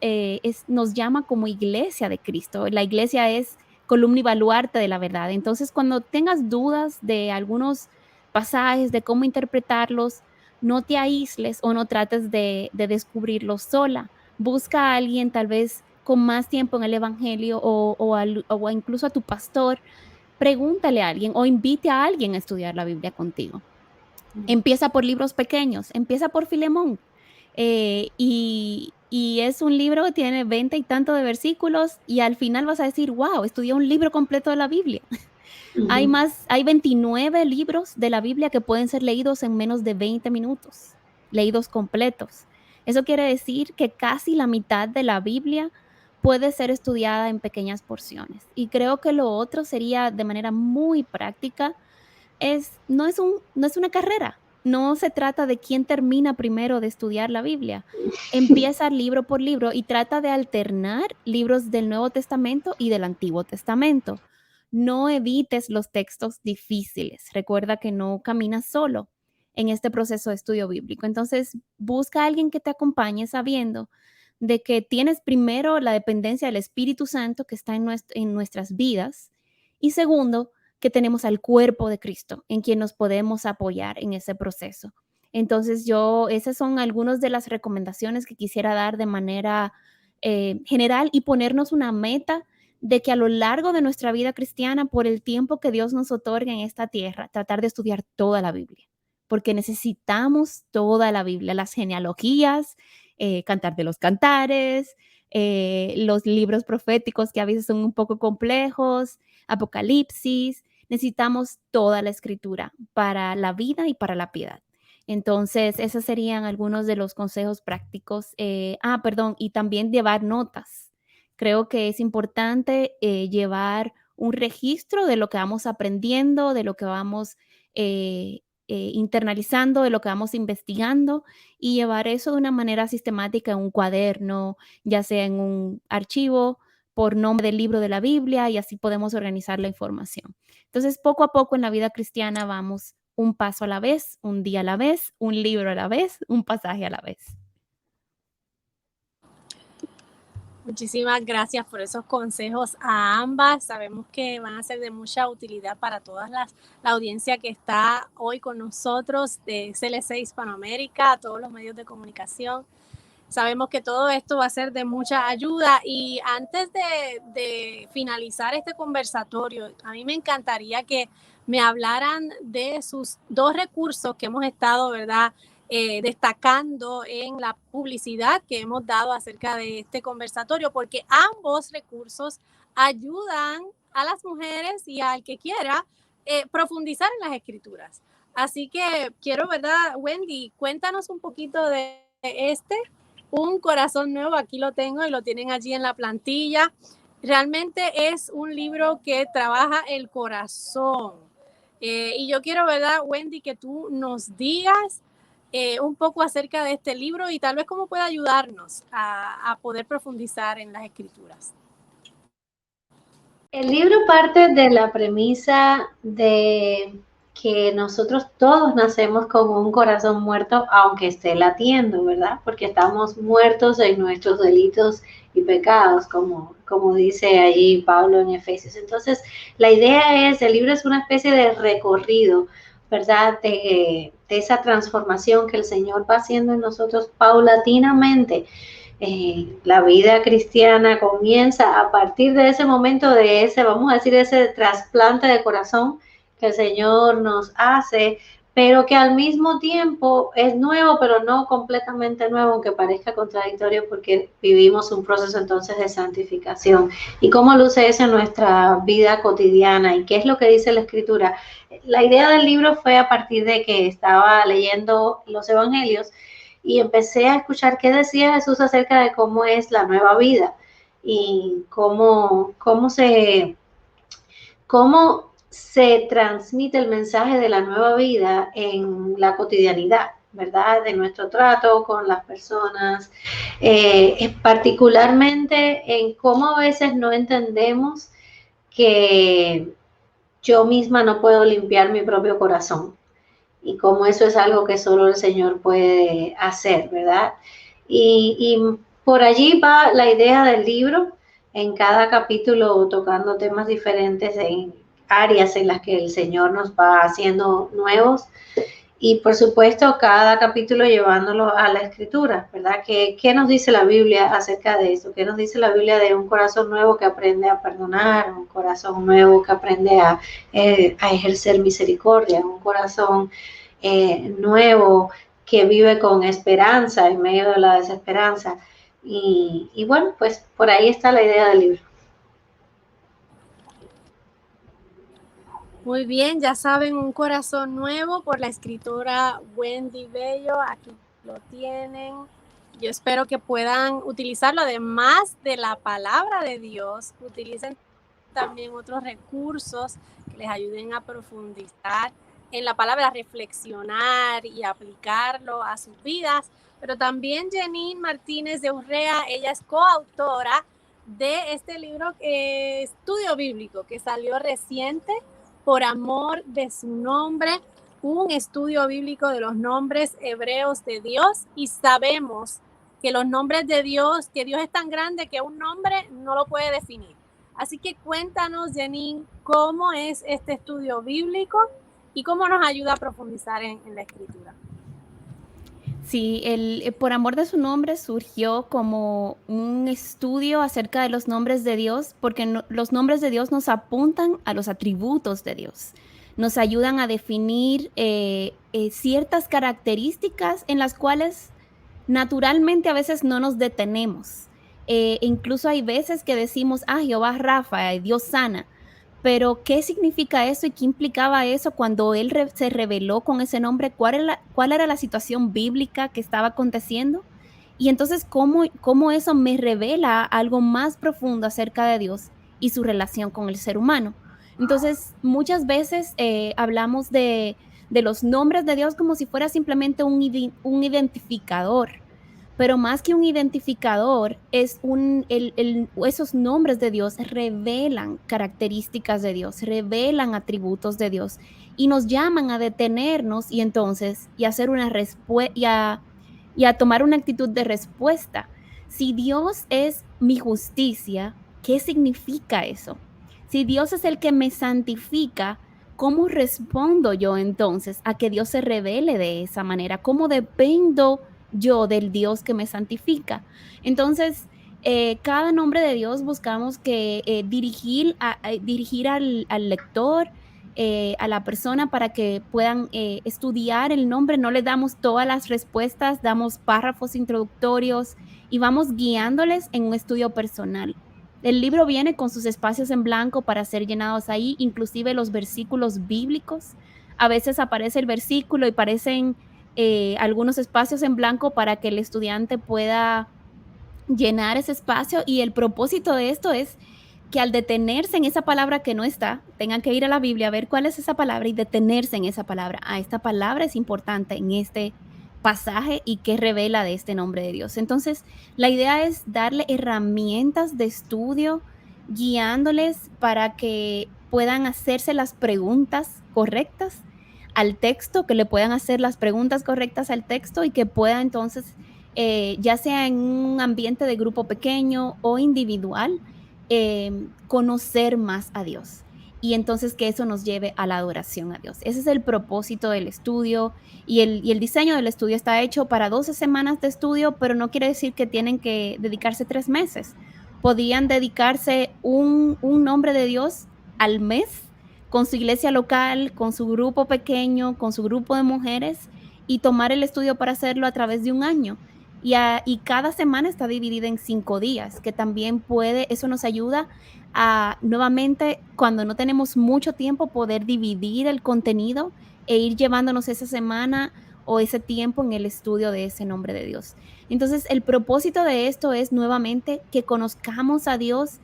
nos llama como iglesia de Cristo. La iglesia es columna y baluarte de la verdad. Entonces, cuando tengas dudas de algunos pasajes, de cómo interpretarlos, no te aísles o no trates de descubrirlos sola. Busca a alguien tal vez con más tiempo en el Evangelio o incluso a tu pastor. Pregúntale a alguien o invite a alguien a estudiar la Biblia contigo. Empieza por libros pequeños, empieza por Filemón. Y es un libro que tiene 20 y tanto de versículos y al final vas a decir, wow, estudié un libro completo de la Biblia. Hay 29 libros de la Biblia que pueden ser leídos en menos de 20 minutos, leídos completos. Eso quiere decir que casi la mitad de la Biblia puede ser estudiada en pequeñas porciones. Y creo que lo otro sería de manera muy práctica, no es una carrera. No se trata de quién termina primero de estudiar la Biblia. Empieza libro por libro y trata de alternar libros del Nuevo Testamento y del Antiguo Testamento. No evites los textos difíciles. Recuerda que no caminas solo en este proceso de estudio bíblico. Entonces, busca a alguien que te acompañe sabiendo de que tienes primero la dependencia del Espíritu Santo que está en nuestras vidas y segundo, que tenemos al cuerpo de Cristo en quien nos podemos apoyar en ese proceso. Entonces esas son algunas de las recomendaciones que quisiera dar de manera general y ponernos una meta de que a lo largo de nuestra vida cristiana, por el tiempo que Dios nos otorga en esta tierra, tratar de estudiar toda la Biblia, porque necesitamos toda la Biblia, las genealogías, Cantar de los Cantares, los libros proféticos que a veces son un poco complejos, Apocalipsis. Necesitamos toda la escritura para la vida y para la piedad. Entonces, esos serían algunos de los consejos prácticos. Perdón, y también llevar notas. Creo que es importante llevar un registro de lo que vamos aprendiendo, de lo que vamos internalizando, de lo que vamos investigando y llevar eso de una manera sistemática en un cuaderno, ya sea en un archivo por nombre del libro de la Biblia y así podemos organizar la información. Entonces, poco a poco en la vida cristiana vamos un paso a la vez, un día a la vez, un libro a la vez, un pasaje a la vez. Muchísimas gracias por esos consejos a ambas. Sabemos que van a ser de mucha utilidad para toda la audiencia que está hoy con nosotros de CLC Hispanoamérica, a todos los medios de comunicación. Sabemos que todo esto va a ser de mucha ayuda y antes de finalizar este conversatorio, a mí me encantaría que me hablaran de sus dos recursos que hemos estado, ¿verdad?, destacando en la publicidad que hemos dado acerca de este conversatorio, porque ambos recursos ayudan a las mujeres y al que quiera profundizar en las escrituras. Así que quiero, ¿verdad, Wendy? Cuéntanos un poquito de Un Corazón Nuevo. Aquí lo tengo y lo tienen allí en la plantilla. Realmente es un libro que trabaja el corazón. Y yo quiero, ¿verdad, Wendy, que tú nos digas un poco acerca de este libro y tal vez cómo puede ayudarnos a poder profundizar en las escrituras. El libro parte de la premisa de que nosotros todos nacemos con un corazón muerto, aunque esté latiendo, ¿verdad? Porque estamos muertos en nuestros delitos y pecados, como dice allí Pablo en Efesios. Entonces, la idea es, el libro es una especie de recorrido, ¿verdad? De esa transformación que el Señor va haciendo en nosotros paulatinamente. La vida cristiana comienza a partir de ese momento, de ese, vamos a decir, ese trasplante de corazón que el Señor nos hace, pero que al mismo tiempo es nuevo, pero no completamente nuevo, aunque parezca contradictorio, porque vivimos un proceso entonces de santificación. ¿Y cómo luce eso en nuestra vida cotidiana? ¿Y qué es lo que dice la Escritura? La idea del libro fue a partir de que estaba leyendo los Evangelios y empecé a escuchar qué decía Jesús acerca de cómo es la nueva vida y cómo se transmite el mensaje de la nueva vida en la cotidianidad, ¿verdad? De nuestro trato con las personas, particularmente en cómo a veces no entendemos que yo misma no puedo limpiar mi propio corazón y cómo eso es algo que solo el Señor puede hacer, ¿verdad? Y por allí va la idea del libro, en cada capítulo tocando temas diferentes en áreas en las que el Señor nos va haciendo nuevos y por supuesto cada capítulo llevándolo a la Escritura, ¿verdad? ¿Qué nos dice la Biblia acerca de eso? ¿Qué nos dice la Biblia de un corazón nuevo que aprende a perdonar, un corazón nuevo que aprende a ejercer misericordia, un corazón nuevo que vive con esperanza en medio de la desesperanza? Y bueno, pues por ahí está la idea del libro. Muy bien, ya saben, Un corazón nuevo por la escritora Wendy Bello, aquí lo tienen. Yo espero que puedan utilizarlo, además de la palabra de Dios, utilicen también otros recursos que les ayuden a profundizar en la palabra, reflexionar y aplicarlo a sus vidas. Pero también Janine Martínez de Urrea, ella es coautora de este libro, Estudio Bíblico, que salió reciente, Por amor de su nombre, un estudio bíblico de los nombres hebreos de Dios. Y sabemos que los nombres de Dios, que Dios es tan grande que un nombre no lo puede definir. Así que cuéntanos, Janine, cómo es este estudio bíblico y cómo nos ayuda a profundizar en la Escritura. Sí, Por amor de su nombre surgió como un estudio acerca de los nombres de Dios, porque los nombres de Dios nos apuntan a los atributos de Dios, nos ayudan a definir ciertas características en las cuales naturalmente a veces no nos detenemos. Incluso hay veces que decimos, Jehová Rafa, Dios sana. Pero, ¿qué significa eso y qué implicaba eso cuando él se reveló con ese nombre? ¿Cuál era la situación bíblica que estaba aconteciendo? Y entonces, ¿cómo eso me revela algo más profundo acerca de Dios y su relación con el ser humano? Entonces, muchas veces hablamos de los nombres de Dios como si fuera simplemente un identificador. Pero más que un identificador, esos nombres de Dios revelan características de Dios, revelan atributos de Dios y nos llaman a detenernos y entonces hacer una respuesta y a tomar una actitud de respuesta. Si Dios es mi justicia, ¿qué significa eso? Si Dios es el que me santifica, ¿cómo respondo yo entonces a que Dios se revele de esa manera? ¿Cómo dependo yo del Dios que me santifica? Entonces, cada nombre de Dios buscamos que dirigir al lector, a la persona para que puedan estudiar el nombre. No le damos todas las respuestas, damos párrafos introductorios y vamos guiándoles en un estudio personal. El libro viene con sus espacios en blanco para ser llenados ahí, inclusive los versículos bíblicos. A veces aparece el versículo y aparecen algunos espacios en blanco para que el estudiante pueda llenar ese espacio, y el propósito de esto es que al detenerse en esa palabra que no está, tengan que ir a la Biblia a ver cuál es esa palabra y detenerse en esa palabra. Esta palabra es importante en este pasaje y qué revela de este nombre de Dios. Entonces, la idea es darle herramientas de estudio, guiándoles para que puedan hacerse las preguntas correctas al texto, que le puedan hacer las preguntas correctas al texto y que pueda entonces, ya sea en un ambiente de grupo pequeño o individual, conocer más a Dios. Y entonces que eso nos lleve a la adoración a Dios. Ese es el propósito del estudio y el diseño del estudio está hecho para 12 semanas de estudio, pero no quiere decir que tienen que dedicarse 3 meses. Podían dedicarse un nombre de Dios al mes con su iglesia local, con su grupo pequeño, con su grupo de mujeres y tomar el estudio para hacerlo a través de un año. Y cada semana está dividida en 5 días, que también eso nos ayuda a nuevamente, cuando no tenemos mucho tiempo, poder dividir el contenido e ir llevándonos esa semana o ese tiempo en el estudio de ese nombre de Dios. Entonces, el propósito de esto es nuevamente que conozcamos a Dios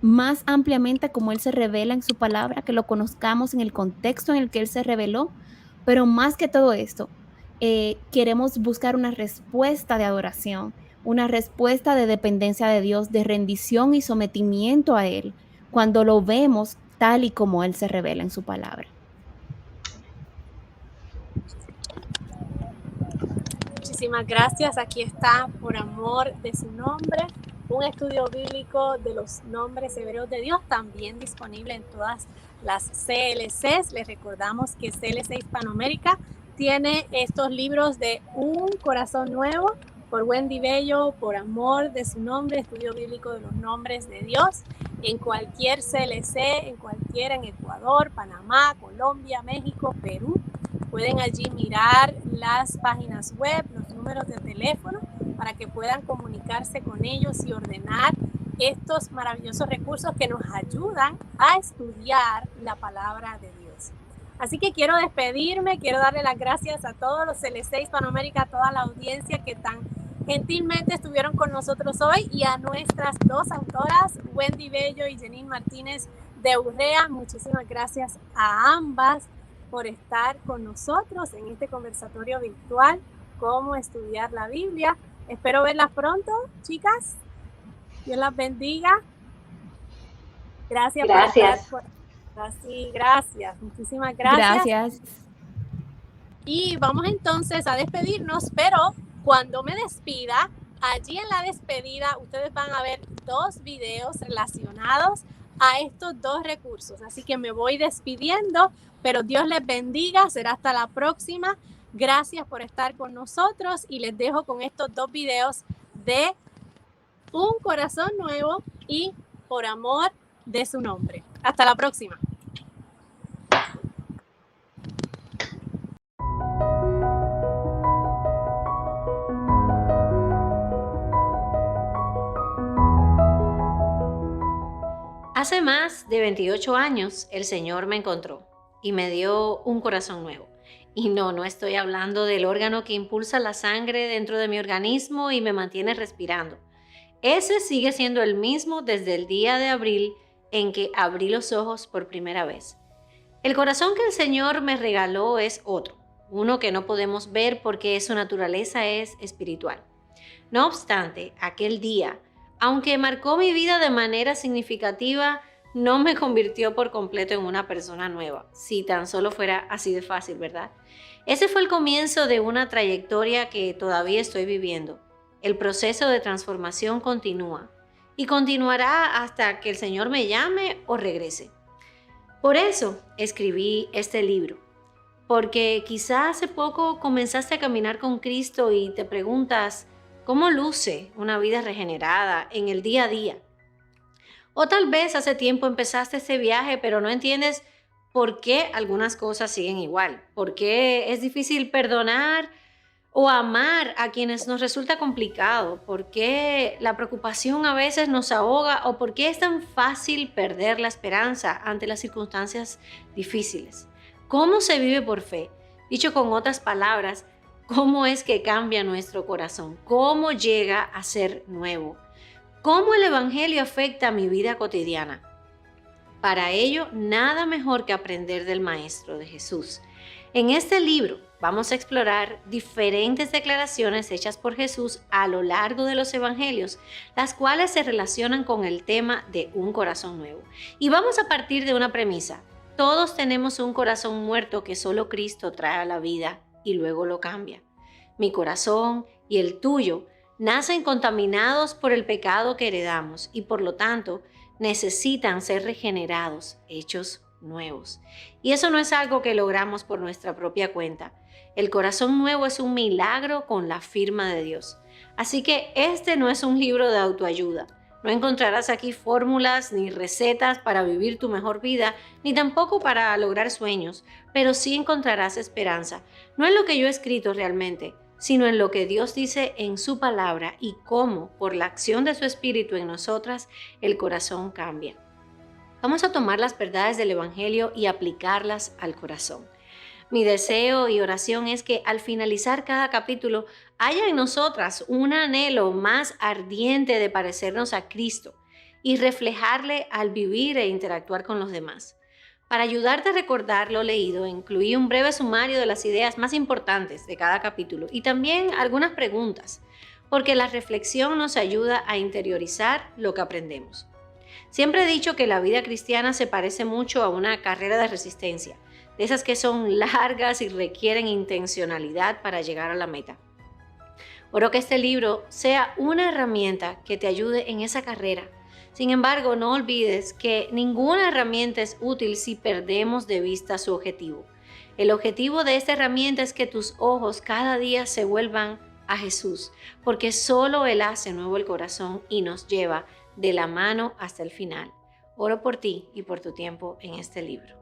más ampliamente como Él se revela en su palabra, que lo conozcamos en el contexto en el que Él se reveló, pero más que todo esto, queremos buscar una respuesta de adoración, una respuesta de dependencia de Dios, de rendición y sometimiento a Él, cuando lo vemos tal y como Él se revela en su palabra. Muchísimas gracias. Aquí está, por amor de su nombre, un estudio bíblico de los nombres hebreos de Dios, también disponible en todas las CLCs. Les recordamos que CLC Hispanoamérica tiene estos libros de Un Corazón Nuevo, por Wendy Bello, por amor de su nombre, estudio bíblico de los nombres de Dios, en cualquier CLC, en Ecuador, Panamá, Colombia, México, Perú. Pueden allí mirar las páginas web, los números de teléfono, para que puedan comunicarse con ellos y ordenar estos maravillosos recursos que nos ayudan a estudiar la palabra de Dios. Así que quiero despedirme, quiero darle las gracias a todos los CLC Hispanoamérica, a toda la audiencia que tan gentilmente estuvieron con nosotros hoy y a nuestras dos autoras, Wendy Bello y Janine Martínez de Urrea. Muchísimas gracias a ambas por estar con nosotros en este conversatorio virtual, Cómo estudiar la Biblia. Espero verlas pronto, chicas. Dios las bendiga. Gracias. Gracias. Muchísimas gracias. Gracias. Y vamos entonces a despedirnos, pero cuando me despida, allí en la despedida, ustedes van a ver 2 videos relacionados a estos 2 recursos. Así que me voy despidiendo, pero Dios les bendiga. Será hasta la próxima. Gracias por estar con nosotros y les dejo con estos 2 videos de Un Corazón Nuevo y Por Amor de su Nombre. Hasta la próxima. Hace más de 28 años el Señor me encontró y me dio un corazón nuevo. Y no estoy hablando del órgano que impulsa la sangre dentro de mi organismo y me mantiene respirando. Ese sigue siendo el mismo desde el día de abril en que abrí los ojos por primera vez. El corazón que el Señor me regaló es otro, uno que no podemos ver porque su naturaleza es espiritual. No obstante, aquel día, aunque marcó mi vida de manera significativa, no me convirtió por completo en una persona nueva, si tan solo fuera así de fácil, ¿verdad? Ese fue el comienzo de una trayectoria que todavía estoy viviendo. El proceso de transformación continúa y continuará hasta que el Señor me llame o regrese. Por eso escribí este libro, porque quizá hace poco comenzaste a caminar con Cristo y te preguntas, ¿cómo luce una vida regenerada en el día a día? O tal vez hace tiempo empezaste ese viaje, pero no entiendes por qué algunas cosas siguen igual, por qué es difícil perdonar o amar a quienes nos resulta complicado, por qué la preocupación a veces nos ahoga o por qué es tan fácil perder la esperanza ante las circunstancias difíciles. ¿Cómo se vive por fe? Dicho con otras palabras, ¿cómo es que cambia nuestro corazón? ¿Cómo llega a ser nuevo? ¿Cómo el Evangelio afecta a mi vida cotidiana? Para ello, nada mejor que aprender del Maestro, de Jesús. En este libro vamos a explorar diferentes declaraciones hechas por Jesús a lo largo de los Evangelios, las cuales se relacionan con el tema de un corazón nuevo. Y vamos a partir de una premisa. todos tenemos un corazón muerto que solo Cristo trae a la vida y luego lo cambia. Mi corazón y el tuyo nacen contaminados por el pecado que heredamos y por lo tanto necesitan ser regenerados, hechos nuevos. Y eso no es algo que logramos por nuestra propia cuenta. El corazón nuevo es un milagro con la firma de Dios. Así que este no es un libro de autoayuda. No encontrarás aquí fórmulas ni recetas para vivir tu mejor vida, ni tampoco para lograr sueños, pero sí encontrarás esperanza. No en lo que yo he escrito realmente, sino en lo que Dios dice en su palabra y cómo, por la acción de su Espíritu en nosotras, el corazón cambia. Vamos a tomar las verdades del Evangelio y aplicarlas al corazón. Mi deseo y oración es que al finalizar cada capítulo haya en nosotras un anhelo más ardiente de parecernos a Cristo y reflejarle al vivir e interactuar con los demás. Para ayudarte a recordar lo leído, incluí un breve sumario de las ideas más importantes de cada capítulo y también algunas preguntas, porque la reflexión nos ayuda a interiorizar lo que aprendemos. Siempre he dicho que la vida cristiana se parece mucho a una carrera de resistencia, de esas que son largas y requieren intencionalidad para llegar a la meta. Oro que este libro sea una herramienta que te ayude en esa carrera. Sin embargo, no olvides que ninguna herramienta es útil si perdemos de vista su objetivo. El objetivo de esta herramienta es que tus ojos cada día se vuelvan a Jesús, porque solo Él hace nuevo el corazón y nos lleva de la mano hasta el final. Oro por ti y por tu tiempo en este libro.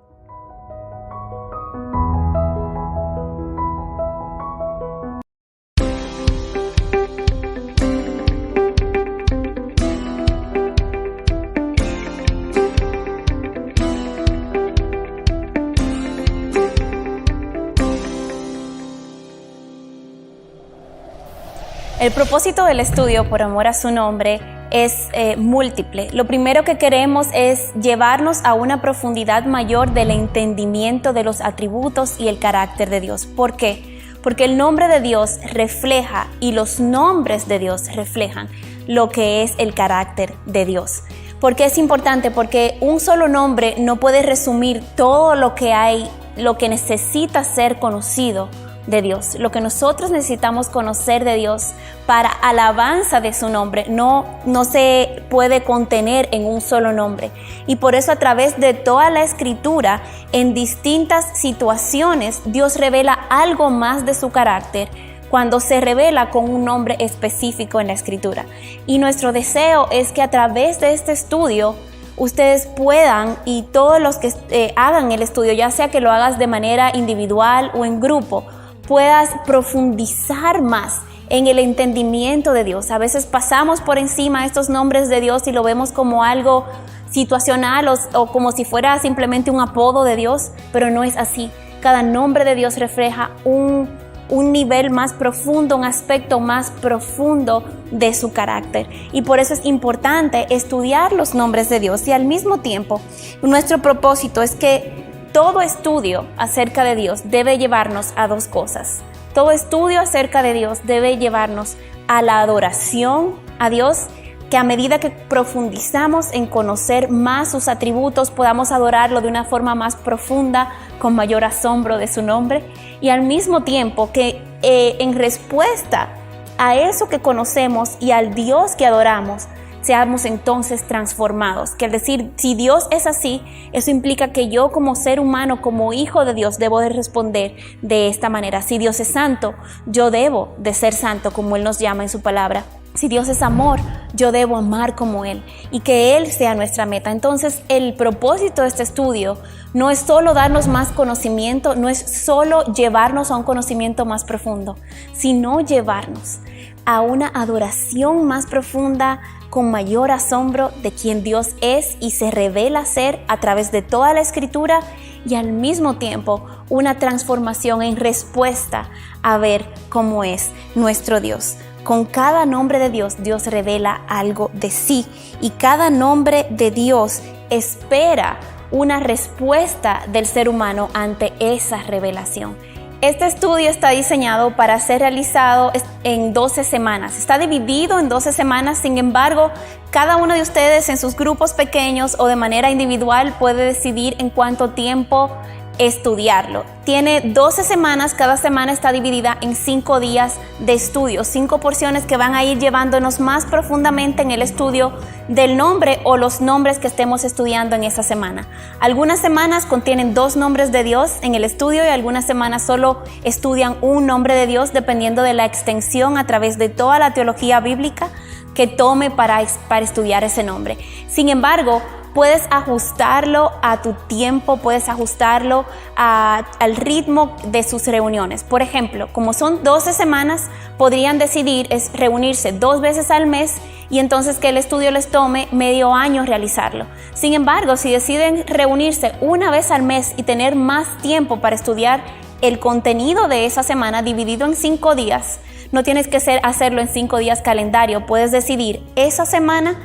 El propósito del estudio Por Amor a Su Nombre es múltiple. Lo primero que queremos es llevarnos a una profundidad mayor del entendimiento de los atributos y el carácter de Dios. ¿Por qué? Porque el nombre de Dios refleja y los nombres de Dios reflejan lo que es el carácter de Dios. ¿Por qué es importante? Porque un solo nombre no puede resumir todo lo que hay, lo que necesita ser conocido de Dios. Lo que nosotros necesitamos conocer de Dios para alabanza de su nombre no se puede contener en un solo nombre. Y por eso a través de toda la Escritura, en distintas situaciones, Dios revela algo más de su carácter cuando se revela con un nombre específico en la Escritura. Y nuestro deseo es que a través de este estudio ustedes puedan, y todos los que hagan el estudio, ya sea que lo hagas de manera individual o en grupo, puedas profundizar más en el entendimiento de Dios. A veces pasamos por encima estos nombres de Dios y lo vemos como algo situacional o como si fuera simplemente un apodo de Dios, pero no es así. Cada nombre de Dios refleja un nivel más profundo, un aspecto más profundo de su carácter. Y por eso es importante estudiar los nombres de Dios. Y al mismo tiempo, nuestro propósito es que todo estudio acerca de Dios debe llevarnos a dos cosas. Todo estudio acerca de Dios debe llevarnos a la adoración a Dios, que a medida que profundizamos en conocer más sus atributos, podamos adorarlo de una forma más profunda, con mayor asombro de su nombre. Y al mismo tiempo que en respuesta a eso que conocemos y al Dios que adoramos, seamos entonces transformados. Que es decir, si Dios es así, eso implica que yo como ser humano, como hijo de Dios, debo de responder de esta manera. Si Dios es santo, yo debo de ser santo como Él nos llama en su palabra. Si Dios es amor, yo debo amar como Él y que Él sea nuestra meta. Entonces, el propósito de este estudio no es solo darnos más conocimiento, no es solo llevarnos a un conocimiento más profundo, sino llevarnos a una adoración más profunda, con mayor asombro de quien Dios es y se revela ser a través de toda la Escritura, y al mismo tiempo una transformación en respuesta a ver cómo es nuestro Dios. Con cada nombre de Dios, Dios revela algo de sí, y cada nombre de Dios espera una respuesta del ser humano ante esa revelación. Este estudio está diseñado para ser realizado en 12 semanas. Está dividido en 12 semanas, sin embargo, cada uno de ustedes en sus grupos pequeños o de manera individual puede decidir en cuánto tiempo estudiarlo. Tiene 12 semanas, cada semana está dividida en 5 días de estudio, 5 porciones que van a ir llevándonos más profundamente en el estudio del nombre o los nombres que estemos estudiando en esa semana. Algunas semanas contienen 2 nombres de Dios en el estudio y algunas semanas solo estudian un nombre de Dios, dependiendo de la extensión a través de toda la teología bíblica que tome para estudiar ese nombre. Sin embargo, puedes ajustarlo a tu tiempo, puedes ajustarlo al ritmo de sus reuniones. Por ejemplo, como son 12 semanas, podrían decidir reunirse 2 veces al mes y entonces que el estudio les tome medio año realizarlo. Sin embargo, si deciden reunirse una vez al mes y tener más tiempo para estudiar el contenido de esa semana dividido en 5 días, no tienes que hacerlo en 5 días calendario, puedes decidir esa semana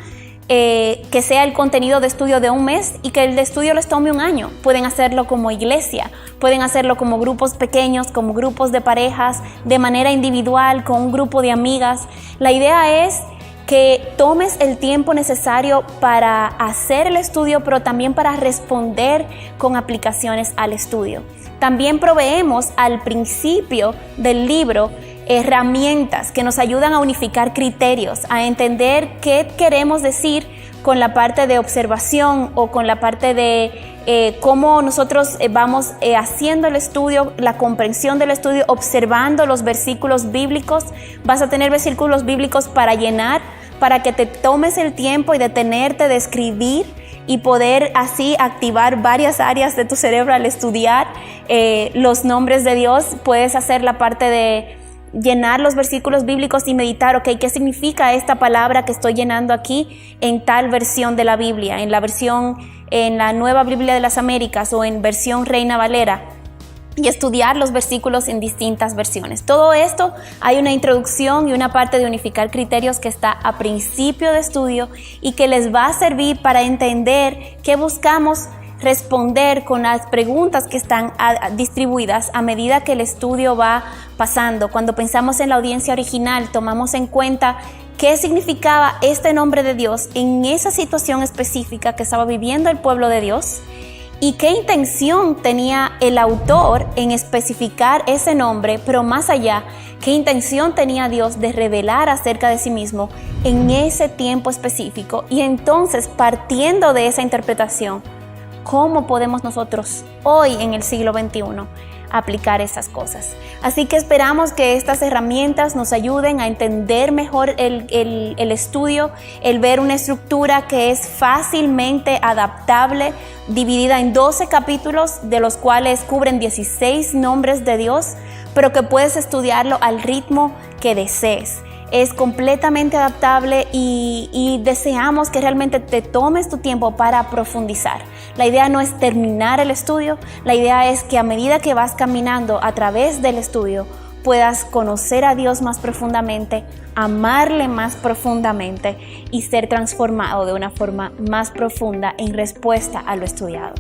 que sea el contenido de estudio de un mes y que el de estudio les tome un año. Pueden hacerlo como iglesia, pueden hacerlo como grupos pequeños, como grupos de parejas, de manera individual, con un grupo de amigas. La idea es que tomes el tiempo necesario para hacer el estudio, pero también para responder con aplicaciones al estudio. También proveemos al principio del libro herramientas que nos ayudan a unificar criterios, a entender qué queremos decir con la parte de observación o con la parte de cómo nosotros vamos haciendo el estudio, la comprensión del estudio, observando los versículos bíblicos. Vas a tener versículos bíblicos para llenar, para que te tomes el tiempo y detenerte de escribir y poder así activar varias áreas de tu cerebro al estudiar los nombres de Dios. Puedes hacer la parte de llenar los versículos bíblicos y meditar, ok, ¿qué significa esta palabra que estoy llenando aquí en tal versión de la Biblia? En la Nueva Biblia de las Américas o en versión Reina Valera, y estudiar los versículos en distintas versiones. Todo esto, hay una introducción y una parte de unificar criterios que está a principio de estudio y que les va a servir para entender qué buscamos responder con las preguntas que están distribuidas a medida que el estudio va pasando. Cuando pensamos en la audiencia original, tomamos en cuenta qué significaba este nombre de Dios en esa situación específica que estaba viviendo el pueblo de Dios y qué intención tenía el autor en especificar ese nombre, pero más allá, qué intención tenía Dios de revelar acerca de sí mismo en ese tiempo específico. Y entonces, partiendo de esa interpretación, ¿cómo podemos nosotros hoy en el siglo XXI aplicar esas cosas? Así que esperamos que estas herramientas nos ayuden a entender mejor el estudio, el ver una estructura que es fácilmente adaptable, dividida en 12 capítulos, de los cuales cubren 16 nombres de Dios, pero que puedes estudiarlo al ritmo que desees. Es completamente adaptable y deseamos que realmente te tomes tu tiempo para profundizar. La idea no es terminar el estudio, la idea es que a medida que vas caminando a través del estudio puedas conocer a Dios más profundamente, amarle más profundamente y ser transformado de una forma más profunda en respuesta a lo estudiado.